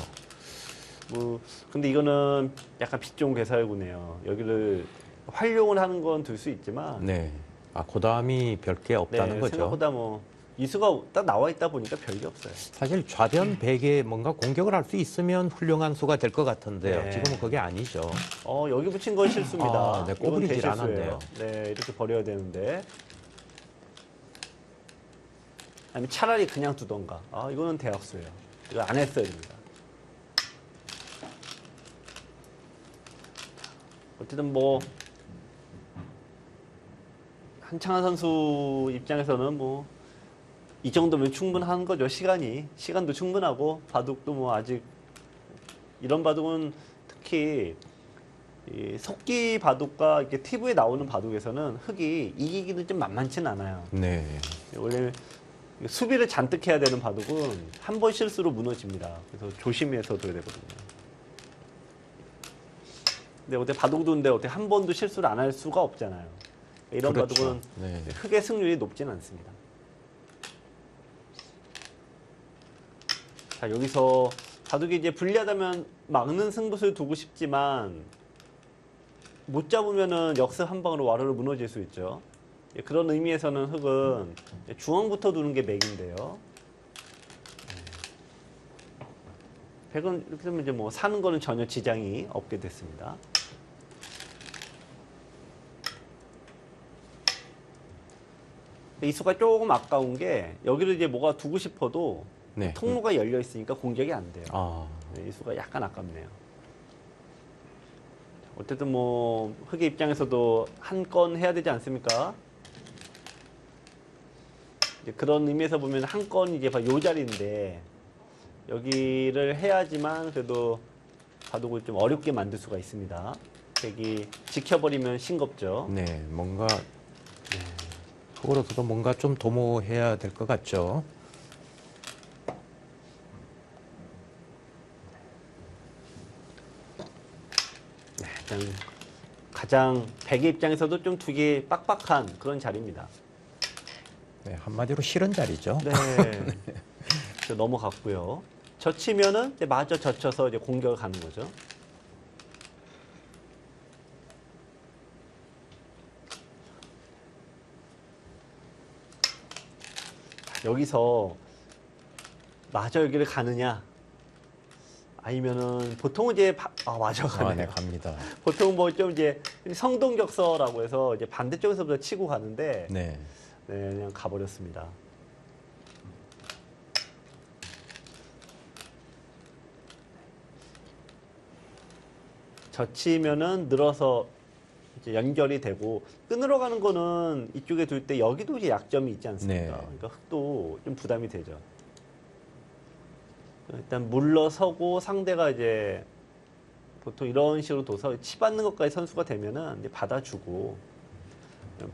뭐 근데 이거는 약간 빛 좋은 괴살구네요. 여기를 활용을 하는 건 둘 수 있지만 네. 고담이 별게 없다는 거죠. 생각보다 뭐 이수가 딱 나와 있다 보니까 별게 없어요. 사실 좌변 백에 뭔가 공격을 할 수 있으면 훌륭한 수가 될 것 같은데요. 네. 지금은 그게 아니죠. 여기 붙인 건 실수입니다. 네, 이건 꼬부리질 대실수예요. 않았네요. 네, 이렇게 버려야 되는데. 아니면 차라리 그냥 두던가. 이거는 대학수예요. 이거 안 했어야 됩니다. 어쨌든 뭐 한창한 선수 입장에서는 뭐 이 정도면 충분한 거죠. 시간도 충분하고 바둑도 뭐 아직 이런 바둑은 특히 이 속기 바둑과 이렇게 TV에 나오는 바둑에서는 흙이 이기기는 좀 만만치는 않아요. 네. 원래 수비를 잔뜩 해야 되는 바둑은 한 번 실수로 무너집니다. 그래서 조심해서 둬야 되거든요. 근데 어떻게 바둑 두는데 어떻게 한 번도 실수를 안 할 수가 없잖아요. 이런 그렇죠. 바둑은 네. 흙의 승률이 높지는 않습니다. 자, 여기서 바둑이 이제 불리하다면 막는 승부수를 두고 싶지만 못 잡으면은 역습 한 방으로 와르르 무너질 수 있죠. 그런 의미에서는 흙은 중앙부터 두는 게 맥인데요. 백은 이렇게 되면 이제 뭐 사는 거는 전혀 지장이 없게 됐습니다. 이 수가 조금 아까운 게 여기를 이제 뭐가 두고 싶어도 네. 통로가 열려 있으니까 공격이 안 돼요. 네. 이 수가 약간 아깝네요. 어쨌든 뭐 흑의 입장에서도 한 건 해야 되지 않습니까? 이제 그런 의미에서 보면 한 건 이제 요 자리인데 여기를 해야지만 그래도 바둑을 좀 어렵게 만들 수가 있습니다. 백이 지켜버리면 싱겁죠. 네, 뭔가 흑으로서도 뭔가 좀 도모해야 될 것 같죠. 네, 일단 가장 백의 입장에서도 좀 두기 빡빡한 그런 자리입니다. 네, 한마디로 싫은 자리죠. 네, 넘어갔고요. 젖히면은 이제 마저 젖혀서 이제 공격을 가는 거죠. 여기서 마저 여기를 가느냐, 아니면은 보통은 이제 마저 가네요. 네, 갑니다. 보통 뭐 좀 이제 성동격서라고 해서 이제 반대쪽에서부터 치고 가는데 네. 네, 그냥 가버렸습니다. 젖히면은 늘어서 이제 연결이 되고, 끈으로 가는 거는 이쪽에 둘 때 여기도 이제 약점이 있지 않습니까? 네. 그러니까 흙도 좀 부담이 되죠. 일단 물러서고 상대가 이제 보통 이런 식으로 둬서 치받는 것까지 선수가 되면은 이제 받아주고,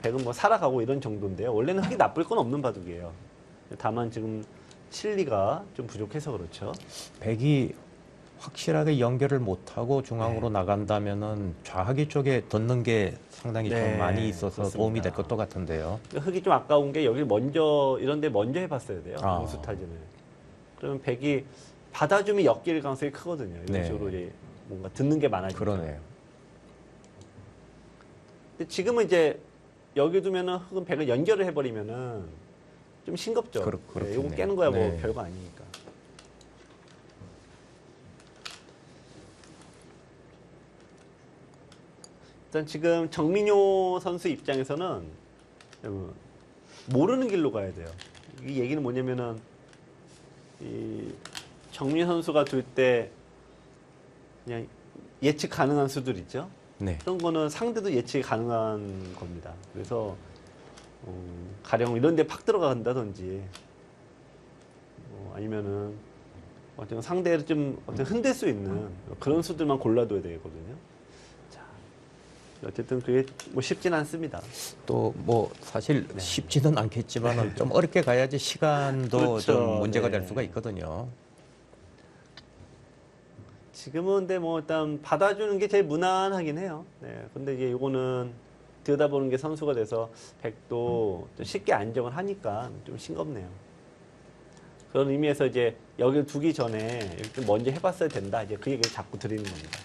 백은 뭐 살아가고 이런 정도인데요. 원래는 흙이 나쁠 건 없는 바둑이에요. 다만 지금 칠리가 좀 부족해서 그렇죠. 백이 확실하게 연결을 못하고 중앙으로 네. 나간다면은 좌하기 쪽에 덧는 게 상당히 네, 좀 많이 있어서 그렇습니다. 도움이 될 것도 같은데요. 흙이 좀 아까운 게 여기 먼저 이런데 먼저 해봤어야 돼요. 아. 우수타진을. 그러면 백이 받아주면 엮일 가능성이 크거든요. 이런 네. 식으로 이제 뭔가 듣는 게 많아지죠. 그러네요. 근데 지금은 이제 여기 두면은 흙은 백을 연결을 해버리면은 좀 싱겁죠. 그렇겠네요. 이거 깨는 거야 뭐 네. 별거 아니니까. 일단 지금 정민효 선수 입장에서는 모르는 길로 가야 돼요. 이 얘기는 뭐냐면은 이 정민효 선수가 둘 때 그냥 예측 가능한 수들 있죠. 네. 그런 거는 상대도 예측이 가능한 겁니다. 그래서 가령 이런 데 팍 들어간다든지 아니면은 어떤 상대를 좀 어떤 흔들 수 있는 그런 수들만 골라둬야 되거든요. 자, 어쨌든 그게 뭐 쉽진 않습니다. 또 뭐 사실 네. 쉽지는 않겠지만은 좀 어렵게 가야지 시간도 그렇죠. 좀 문제가 네. 될 수가 있거든요. 지금은 근데 뭐 일단 받아주는 게 제일 무난하긴 해요. 네. 근데 이제 이거는 들여다보는 게 선수가 돼서 백도 좀 쉽게 안정을 하니까 좀 싱겁네요. 그런 의미에서 이제 여기를 두기 전에 이렇게 먼저 해봤어야 된다. 이제 그 얘기를 자꾸 드리는 겁니다.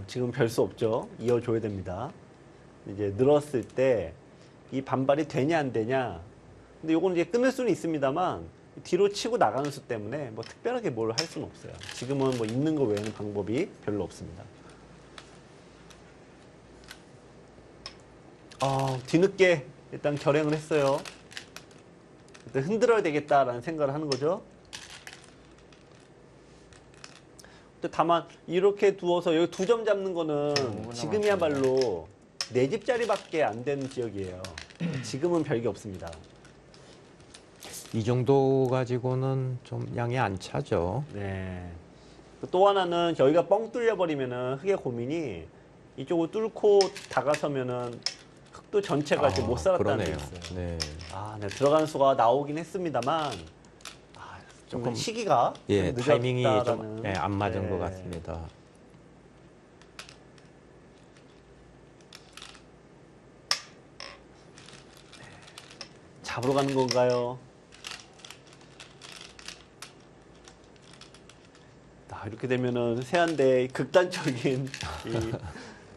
지금 별 수 없죠. 이어줘야 됩니다. 이제 늘었을 때 이 반발이 되냐 안 되냐. 근데 요거는 이제 끊을 수는 있습니다만 뒤로 치고 나가는 수 때문에 뭐 특별하게 뭘 할 수는 없어요. 지금은 뭐 있는 거 외에는 방법이 별로 없습니다. 뒤늦게 일단 결행을 했어요. 일단 흔들어야 되겠다라는 생각을 하는 거죠. 근데 다만 이렇게 두어서 여기 2점 잡는 거는 지금이야말로 4집짜리밖에 안 되는 지역이에요. 지금은 별게 없습니다. 이 정도 가지고는 좀 양이 안 차죠. 네. 또 하나는 여기가 뻥 뚫려버리면은 흙의 고민이 이쪽을 뚫고 다가서면은 흙도 전체가 이제 못 살았다는 게 그러네요. 있어요. 네. 네, 들어가는 수가 나오긴 했습니다만 조금 조금 시기가 예, 좀 타이밍이 좀 늦었다라는. 예, 안 맞은 네. 것 같습니다. 잡으러 가는 건가요? 이렇게 되면은 세한대 극단적인 이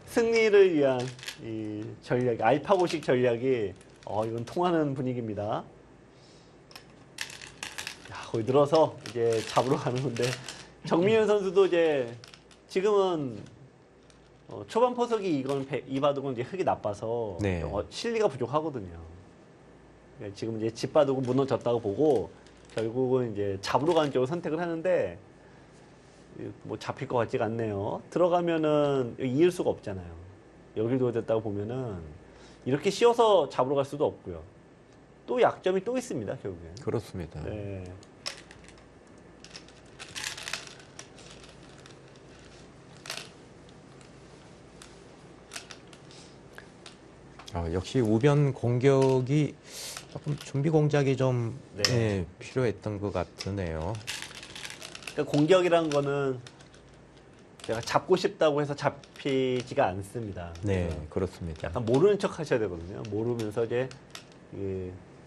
승리를 위한 이 전략, 알파고식 전략이 이건 통하는 분위기입니다. 거기 들어서 이제 잡으러 가는 건데 정민현 선수도 이제 지금은 초반 포석이 이 바둑은 이제 흙이 나빠서 네. 실리가 부족하거든요. 지금 이제 집바둑은 무너졌다고 보고 결국은 이제 잡으러 가는 쪽을 선택을 하는데 뭐 잡힐 것 같지가 않네요. 들어가면은 여기 이을 수가 없잖아요. 여기 두어졌다고 보면은 이렇게 씌워서 잡으러 갈 수도 없고요. 또 약점이 또 있습니다, 결국엔. 그렇습니다. 네. 역시 우변 공격이 조금 준비 공작이 좀 네. 예, 필요했던 것 같으네요. 그러니까 공격이란 거는 제가 잡고 싶다고 해서 잡히지가 않습니다. 네, 그래서 그렇습니다. 약간 모르는 척 하셔야 되거든요. 모르면서 이제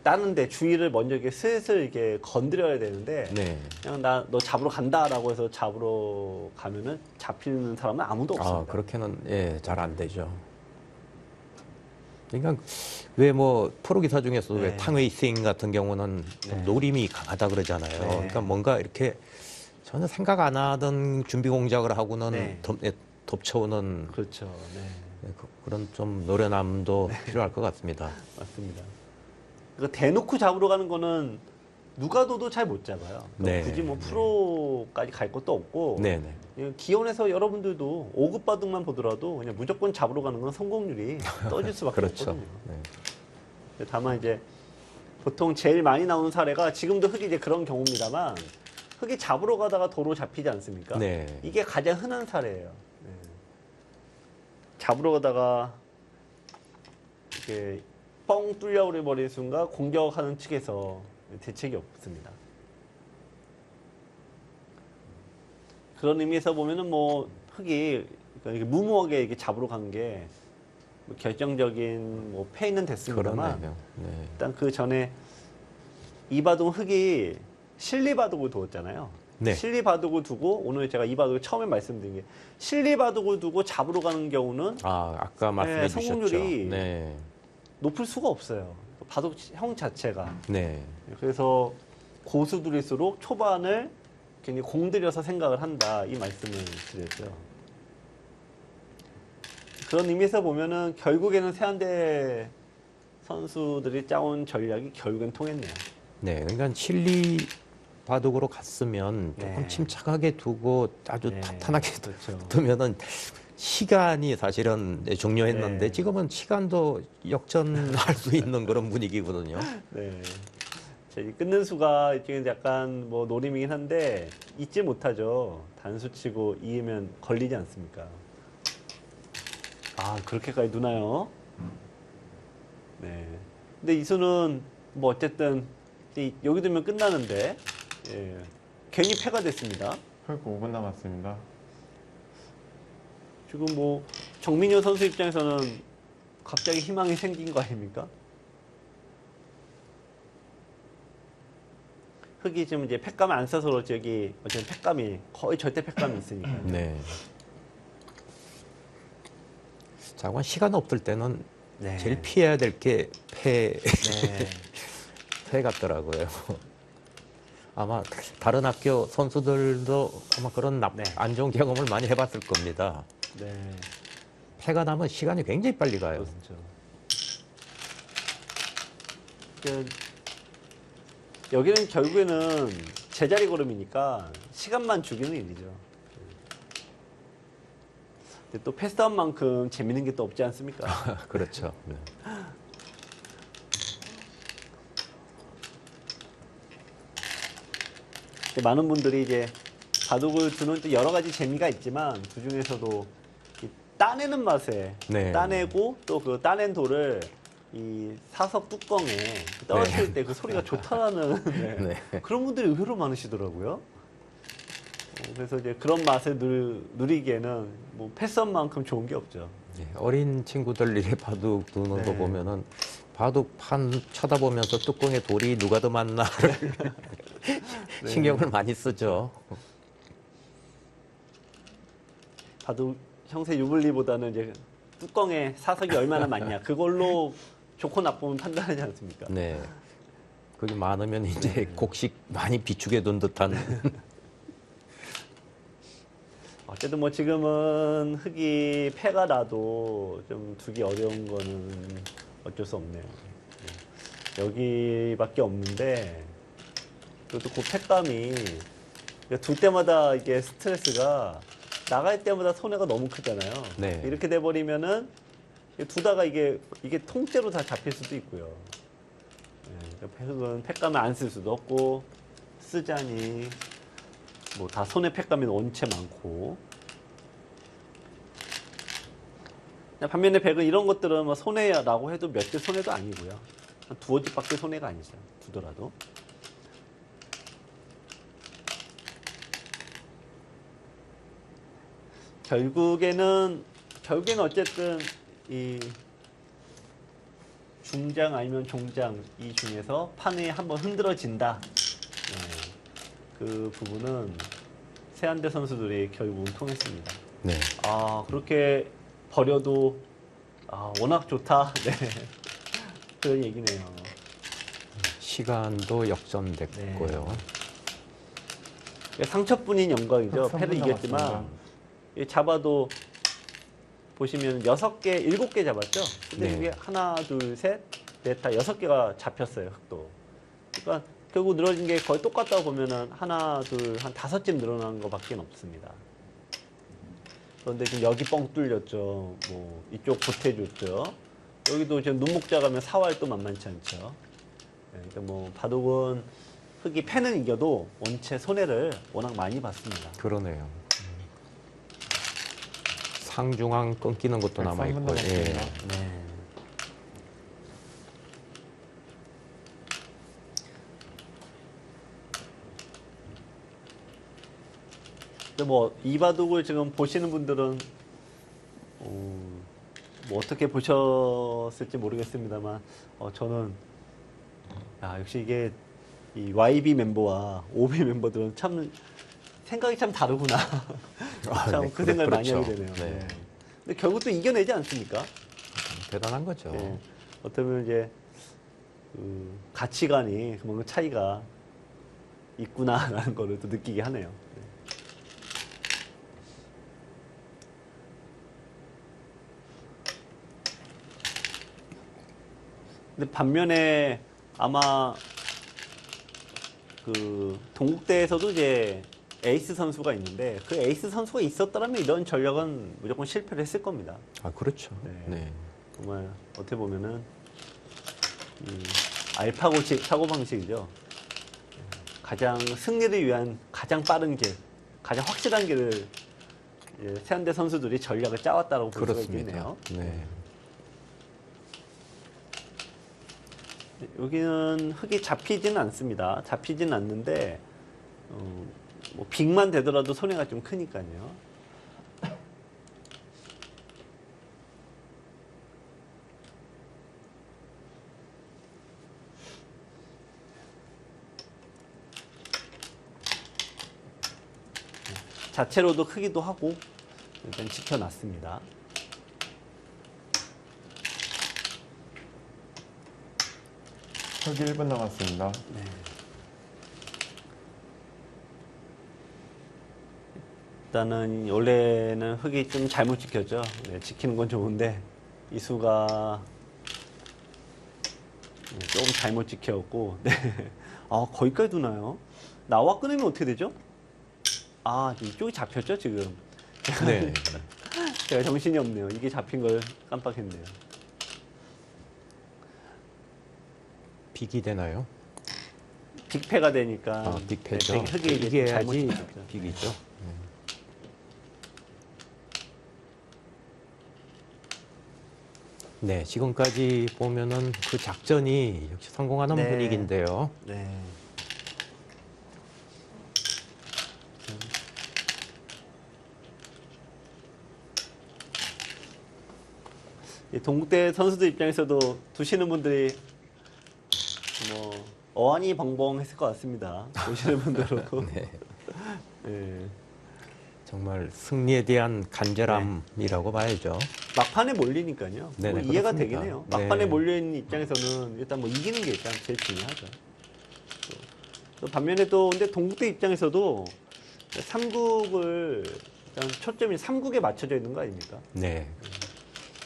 따는데 주의를 먼저 이렇게 슬슬 이렇게 건드려야 되는데 네. 그냥 너 잡으러 간다라고 해서 잡으러 가면은 잡히는 사람은 아무도 없습니다. 그렇게는 예, 잘 안 되죠. 그러니까 왜 뭐 프로기사 중에서도 네. 왜 탕웨이싱 같은 경우는 좀 네. 노림이 강하다 그러잖아요. 네. 그러니까 뭔가 이렇게 전혀 생각 안 하던 준비 공작을 하고는 네. 덮쳐오는 그렇죠. 네. 그런 좀 노련함도 필요할 것 같습니다. 맞습니다. 그러니까 대놓고 잡으러 가는 거는 누가 둬도 잘 못 잡아요. 그러니까 네. 굳이 뭐 프로까지 갈 것도 없고 네네. 그냥 기원에서 여러분들도 5급 바둑만 보더라도 그냥 무조건 잡으러 가는 건 성공률이 떨어질 수밖에 그렇죠. 없거든요. 네. 다만 이제 보통 제일 많이 나오는 사례가 지금도 흙이 이제 그런 경우입니다만 흙이 잡으러 가다가 도로 잡히지 않습니까? 네. 이게 가장 흔한 사례예요. 네. 잡으러 가다가 이렇게 뻥 뚫려 버리는 순간 공격하는 측에서 대책이 없습니다. 그런 의미에서 보면은 뭐 흙이 그러니까 이렇게 무모하게 이렇게 잡으러 간 게 뭐 결정적인 뭐 패인은 됐습니다만 그러네요. 네. 일단 그 전에 이바둑 흙이 실리바둑을 두었잖아요. 네. 실리바둑을 두고 오늘 제가 이바둑을 처음에 말씀드린 게 실리바둑을 두고 잡으러 가는 경우는 아까 말씀해 주셨죠. 성공률이 네. 높을 수가 없어요. 바둑 형 자체가. 네. 그래서 고수들일수록 초반을 괜히 공들여서 생각을 한다 이 말씀을 드렸죠. 그런 의미에서 보면은 결국에는 세한대 선수들이 짜온 전략이 결국엔 통했네요. 네. 그러니까 실리 바둑으로 갔으면 조금 네. 침착하게 두고 아주 네. 탄탄하게 그렇죠. 두면은 시간이 사실은 중요했는데 네. 지금은 시간도 역전할 수 있는 그런 분위기거든요. 네. 자, 이 끊는 수가 이쪽에 약간 뭐 노림이긴 한데 잊지 못하죠. 단수 치고 이으면 걸리지 않습니까? 아, 그렇게까지 두나요? 네. 근데 이 수는 뭐 어쨌든 여기 두면 끝나는데 예. 괜히 패가 됐습니다. 흙 5분 남았습니다. 지금 뭐 정민효 선수 입장에서는 갑자기 희망이 생긴 거 아닙니까? 흙이 지금 이제 팩감을 안 써서 그렇지 여기 어쨌든 팩감이 거의 절대 팩감이 있으니까. 네. 자관 시간 없을 때는 네. 제일 피해야 될 게 네. 패 같더라고요. 아마 다른 학교 선수들도 아마 그런 네. 안 좋은 경험을 많이 해봤을 겁니다. 네. 패가 나면 시간이 굉장히 빨리 가요. 그렇죠. 여기는 결국에는 제자리 걸음이니까 시간만 죽이는 일이죠. 근데 또 패스한 만큼 재밌는 게 또 없지 않습니까? 그렇죠. 네. 많은 분들이 이제 바둑을 두는 또 여러 가지 재미가 있지만 그 중에서도 이 따내는 맛에 네. 따내고 또 그 따낸 돌을 이 사석 뚜껑에 떨어뜨릴 네. 때 그 소리가 좋다라는 네. 네. 그런 분들이 의외로 많으시더라고요. 그래서 이제 그런 맛을 누리기에는 뭐 패선만큼 좋은 게 없죠. 네, 어린 친구들 이렇게 바둑 두는 네. 거 보면은 바둑판 쳐다보면서 뚜껑에 돌이 누가 더 많나를 네. 신경을 많이 쓰죠. 바둑 형세 유불리보다는 이제 뚜껑에 사석이 얼마나 많냐 그걸로 좋고 나쁨은 판단하지 않습니까? 네. 그게 많으면 이제 곡식 많이 비축해 둔 듯한. 어쨌든 뭐 지금은 흙이 패가 나도 좀 두기 어려운 거는 어쩔 수 없네요. 네. 여기밖에 없는데 그것도 그 패감이 둘 때마다 이게 스트레스가 나갈 때마다 손해가 너무 크잖아요. 네. 이렇게 돼 버리면은 두다가 이게 통째로 다 잡힐 수도 있고요. 네. 팩은 팩감을 안 쓸 수도 없고 쓰자니 뭐 다 손에 팩감이 원체 많고. 반면에 백은 이런 것들은 뭐 손해라고 해도 몇 개 손해도 아니고요. 한 두어 집밖에 손해가 아니죠. 두더라도. 결국에는 어쨌든 이 중장 아니면 종장 이 중에서 판이 한번 흔들어진다. 그 부분은 세안대 선수들이 결국은 통했습니다. 네. 아, 그렇게 버려도 워낙 좋다. 네. 그런 얘기네요. 시간도 역전됐고요. 상처뿐인 영광이죠. 패를 이겼지만 잡아도 보시면 6개, 7개 잡았죠. 근데 네. 이게 하나, 둘, 셋, 넷, 다 6개가 잡혔어요. 흑도. 그러니까 결국 늘어진 게 거의 똑같다고 보면은 하나, 둘, 한 5점 늘어난 것밖에 없습니다. 그런데 지금 여기 뻥 뚫렸죠. 뭐 이쪽 보태줬죠. 여기도 지금 눈목자 가면 사활도 만만치 않죠. 네, 그러니까 뭐 바둑은 흑이 패는 이겨도 원체 손해를 워낙 많이 봤습니다. 그러네요. 상중앙 끊기는 것도 남아 있고. 예. 네. 근데 뭐 이 바둑을 지금 보시는 분들은 뭐 어떻게 보셨을지 모르겠습니다만 저는 역시 이게 이 YB 멤버와 OB 멤버들은 참 생각이 참 다르구나. 참 네, 그 생각을 많이 그렇죠. 하게 되네요. 네. 네. 근데 결국 또 이겨내지 않습니까? 대단한 거죠. 네. 어쩌면 이제 그 가치관이 그만큼 차이가 있구나라는 거를 또 느끼게 하네요. 네. 근데 반면에 아마 그 동국대에서도 이제 에이스 선수가 있는데 그 에이스 선수가 있었더라면 이런 전력은 무조건 실패를 했을 겁니다. 아, 그렇죠. 네. 네. 정말 어떻게 보면은 알파고식 사고방식이죠. 가장 승리를 위한 가장 빠른 길, 가장 확실한 길을 세안대 선수들이 전략을 짜왔다고 볼 수가 그렇습니다. 있겠네요. 네. 여기는 흙이 잡히지는 않습니다. 잡히지는 않는데 뭐 빅만 되더라도 손해가 좀 크니까요. 자체로도 크기도 하고 일단 지켜놨습니다. 흑이 1분 남았습니다. 네. 일단은 원래는 흙이 좀 잘못 지켰죠. 네, 지키는 건 좋은데 이수가 조금 잘못 지켰고, 네. 거기까지 두나요? 나와 끊으면 어떻게 되죠? 이쪽이 잡혔죠 지금. 네. 제가 정신이 없네요. 이게 잡힌 걸 깜빡했네요. 빅이 되나요? 빅패가 되니까. 빅패죠. 네, 흙이 이제 잘못 이겨야지 지켰죠. 빅이죠. 네, 지금까지 보면은 그 작전이 역시 성공하는 네. 분위기인데요. 네. 이 동국대 선수들 입장에서도 두시는 분들이 뭐 어안이 벙벙했을 것 같습니다. 보시는 분들도. 네. 네. 정말 승리에 대한 간절함이라고 봐야죠. 막판에 몰리니까요. 네네, 뭐 이해가 그렇습니다. 되긴 해요. 네. 막판에 몰려있는 입장에서는 일단 뭐 이기는 게 일단 제일 중요하죠. 또 반면에 또 근데 동국대 입장에서도 삼국을 일단 초점이 삼국에 맞춰져 있는 거 아닙니까? 네.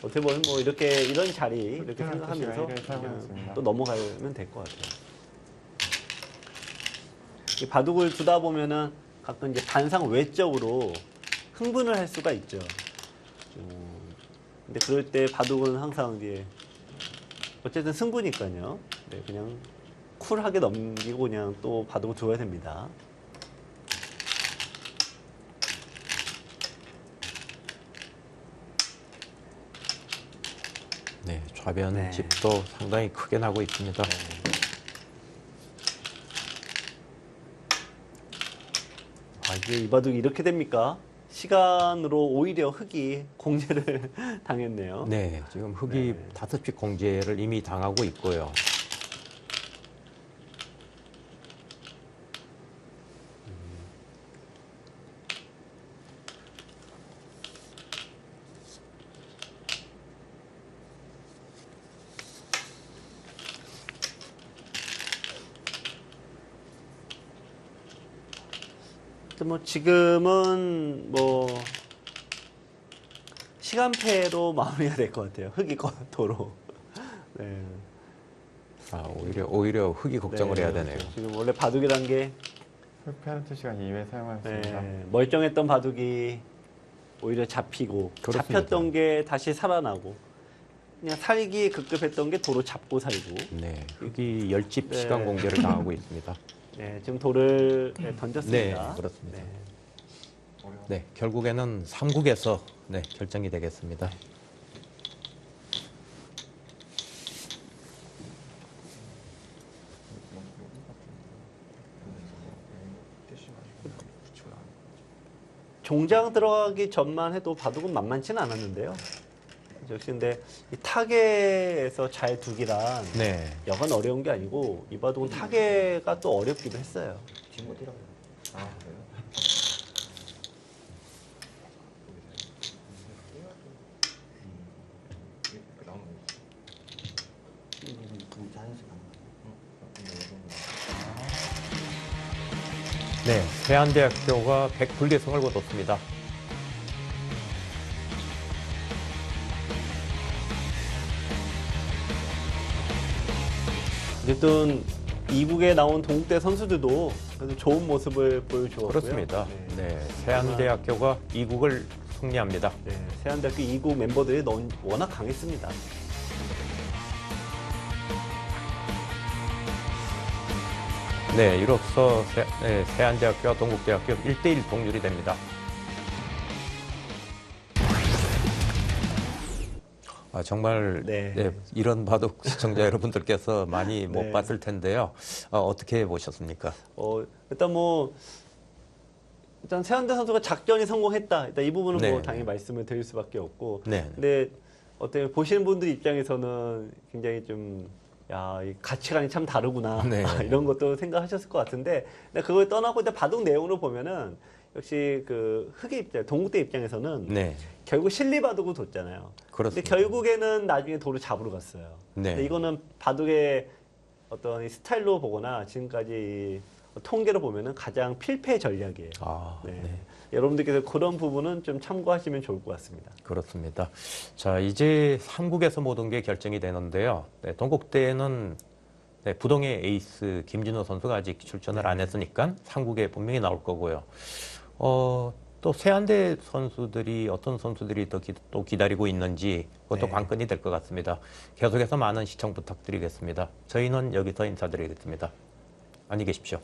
어떻게 보면 뭐 이렇게 이런 자리 이렇게 특별한 생각하면서 표시가 사용하였습니다. 또 넘어가면 될 것 같아요. 이 바둑을 두다 보면은 가끔 이제 반상 외적으로 흥분을 할 수가 있죠. 근데 그럴 때 바둑은 항상 이제 어쨌든 승부니까요. 네, 그냥 쿨하게 넘기고 그냥 또 바둑을 둬야 됩니다. 네, 좌변 네. 집도 상당히 크게 나고 있습니다. 아, 이게 이 바둑이 이렇게 됩니까? 시간으로 오히려 흑이 공제를 당했네요. 네, 지금 흑이 네. 5피 공제를 이미 당하고 있고요. 뭐 지금은 뭐 시간패로 마무리가 될 것 같아요. 흑이 도로. 네. 아, 오히려 흑이 걱정을 해야 되네요. 지금 원래 바둑이란 게 흑 페널티 시간 2회 사용하였습니다. 멀쩡했던 바둑이 오히려 잡히고 그렇습니다. 잡혔던 게 다시 살아나고 그냥 살기 급급했던 게 도로 잡고 살고. 네, 흑이 10집 네. 시간 공제를 당하고 있습니다. 네, 지금 돌을 던졌습니다. 네, 그렇습니다. 네. 네, 결국에는 3국에서 네, 결정이 되겠습니다. 종장 들어가기 전만 해도 바둑은 만만치는 않았는데요. 역시 근데 이 타계에서 잘 두기란 네, 여간 어려운 게 아니고 이 바둑은 타계가 또 어렵기도 했어요. 아, 그래요? 네, 세안대학교가 100분리승을 거뒀습니다. 어쨌든 이국에 나온 동국대 선수들도 그래도 좋은 모습을 보여주었고요. 그렇습니다. 네, 세안대학교가 2국을 승리합니다. 네, 세안대학교 이국 멤버들이 워낙 강했습니다. 네, 이로써 세안대학교와 동국대학교 1대1 동률이 됩니다. 아, 정말 네. 네, 이런 바둑 시청자 여러분들께서 많이 못 네. 봤을 텐데요. 어떻게 보셨습니까? 일단 일단 세안대 선수가 작전이 성공했다. 일단 이 부분은 네. 당연히 말씀을 드릴 수밖에 없고. 네. 근데 어떻게 보시는 분들 입장에서는 굉장히 좀 이 가치관이 참 다르구나. 네. 이런 것도 생각하셨을 것 같은데, 근데 그걸 떠나고 일단 바둑 내용으로 보면은 역시 그 흑의 입장, 동국대 입장에서는 네, 결국 실리 바둑을 뒀잖아요. 근데 그렇습니다. 결국에는 나중에 도를 잡으러 갔어요. 네. 근데 이거는 바둑의 어떤 이 스타일로 보거나 지금까지 통계로 보면은 가장 필패 전략이에요. 아, 네. 네. 여러분들께서 그런 부분은 좀 참고하시면 좋을 것 같습니다. 그렇습니다. 자, 이제 3국에서 모든 게 결정이 되는데요. 네, 동국대는 네, 부동의 에이스 김진호 선수가 아직 출전을 안 했으니까 3국에 분명히 나올 거고요. 또 세안대 선수들이 어떤 선수들이 또 기다리고 있는지 그것도 네. 관건이 될 것 같습니다. 계속해서 많은 시청 부탁드리겠습니다. 저희는 여기서 인사드리겠습니다. 안녕히 계십시오.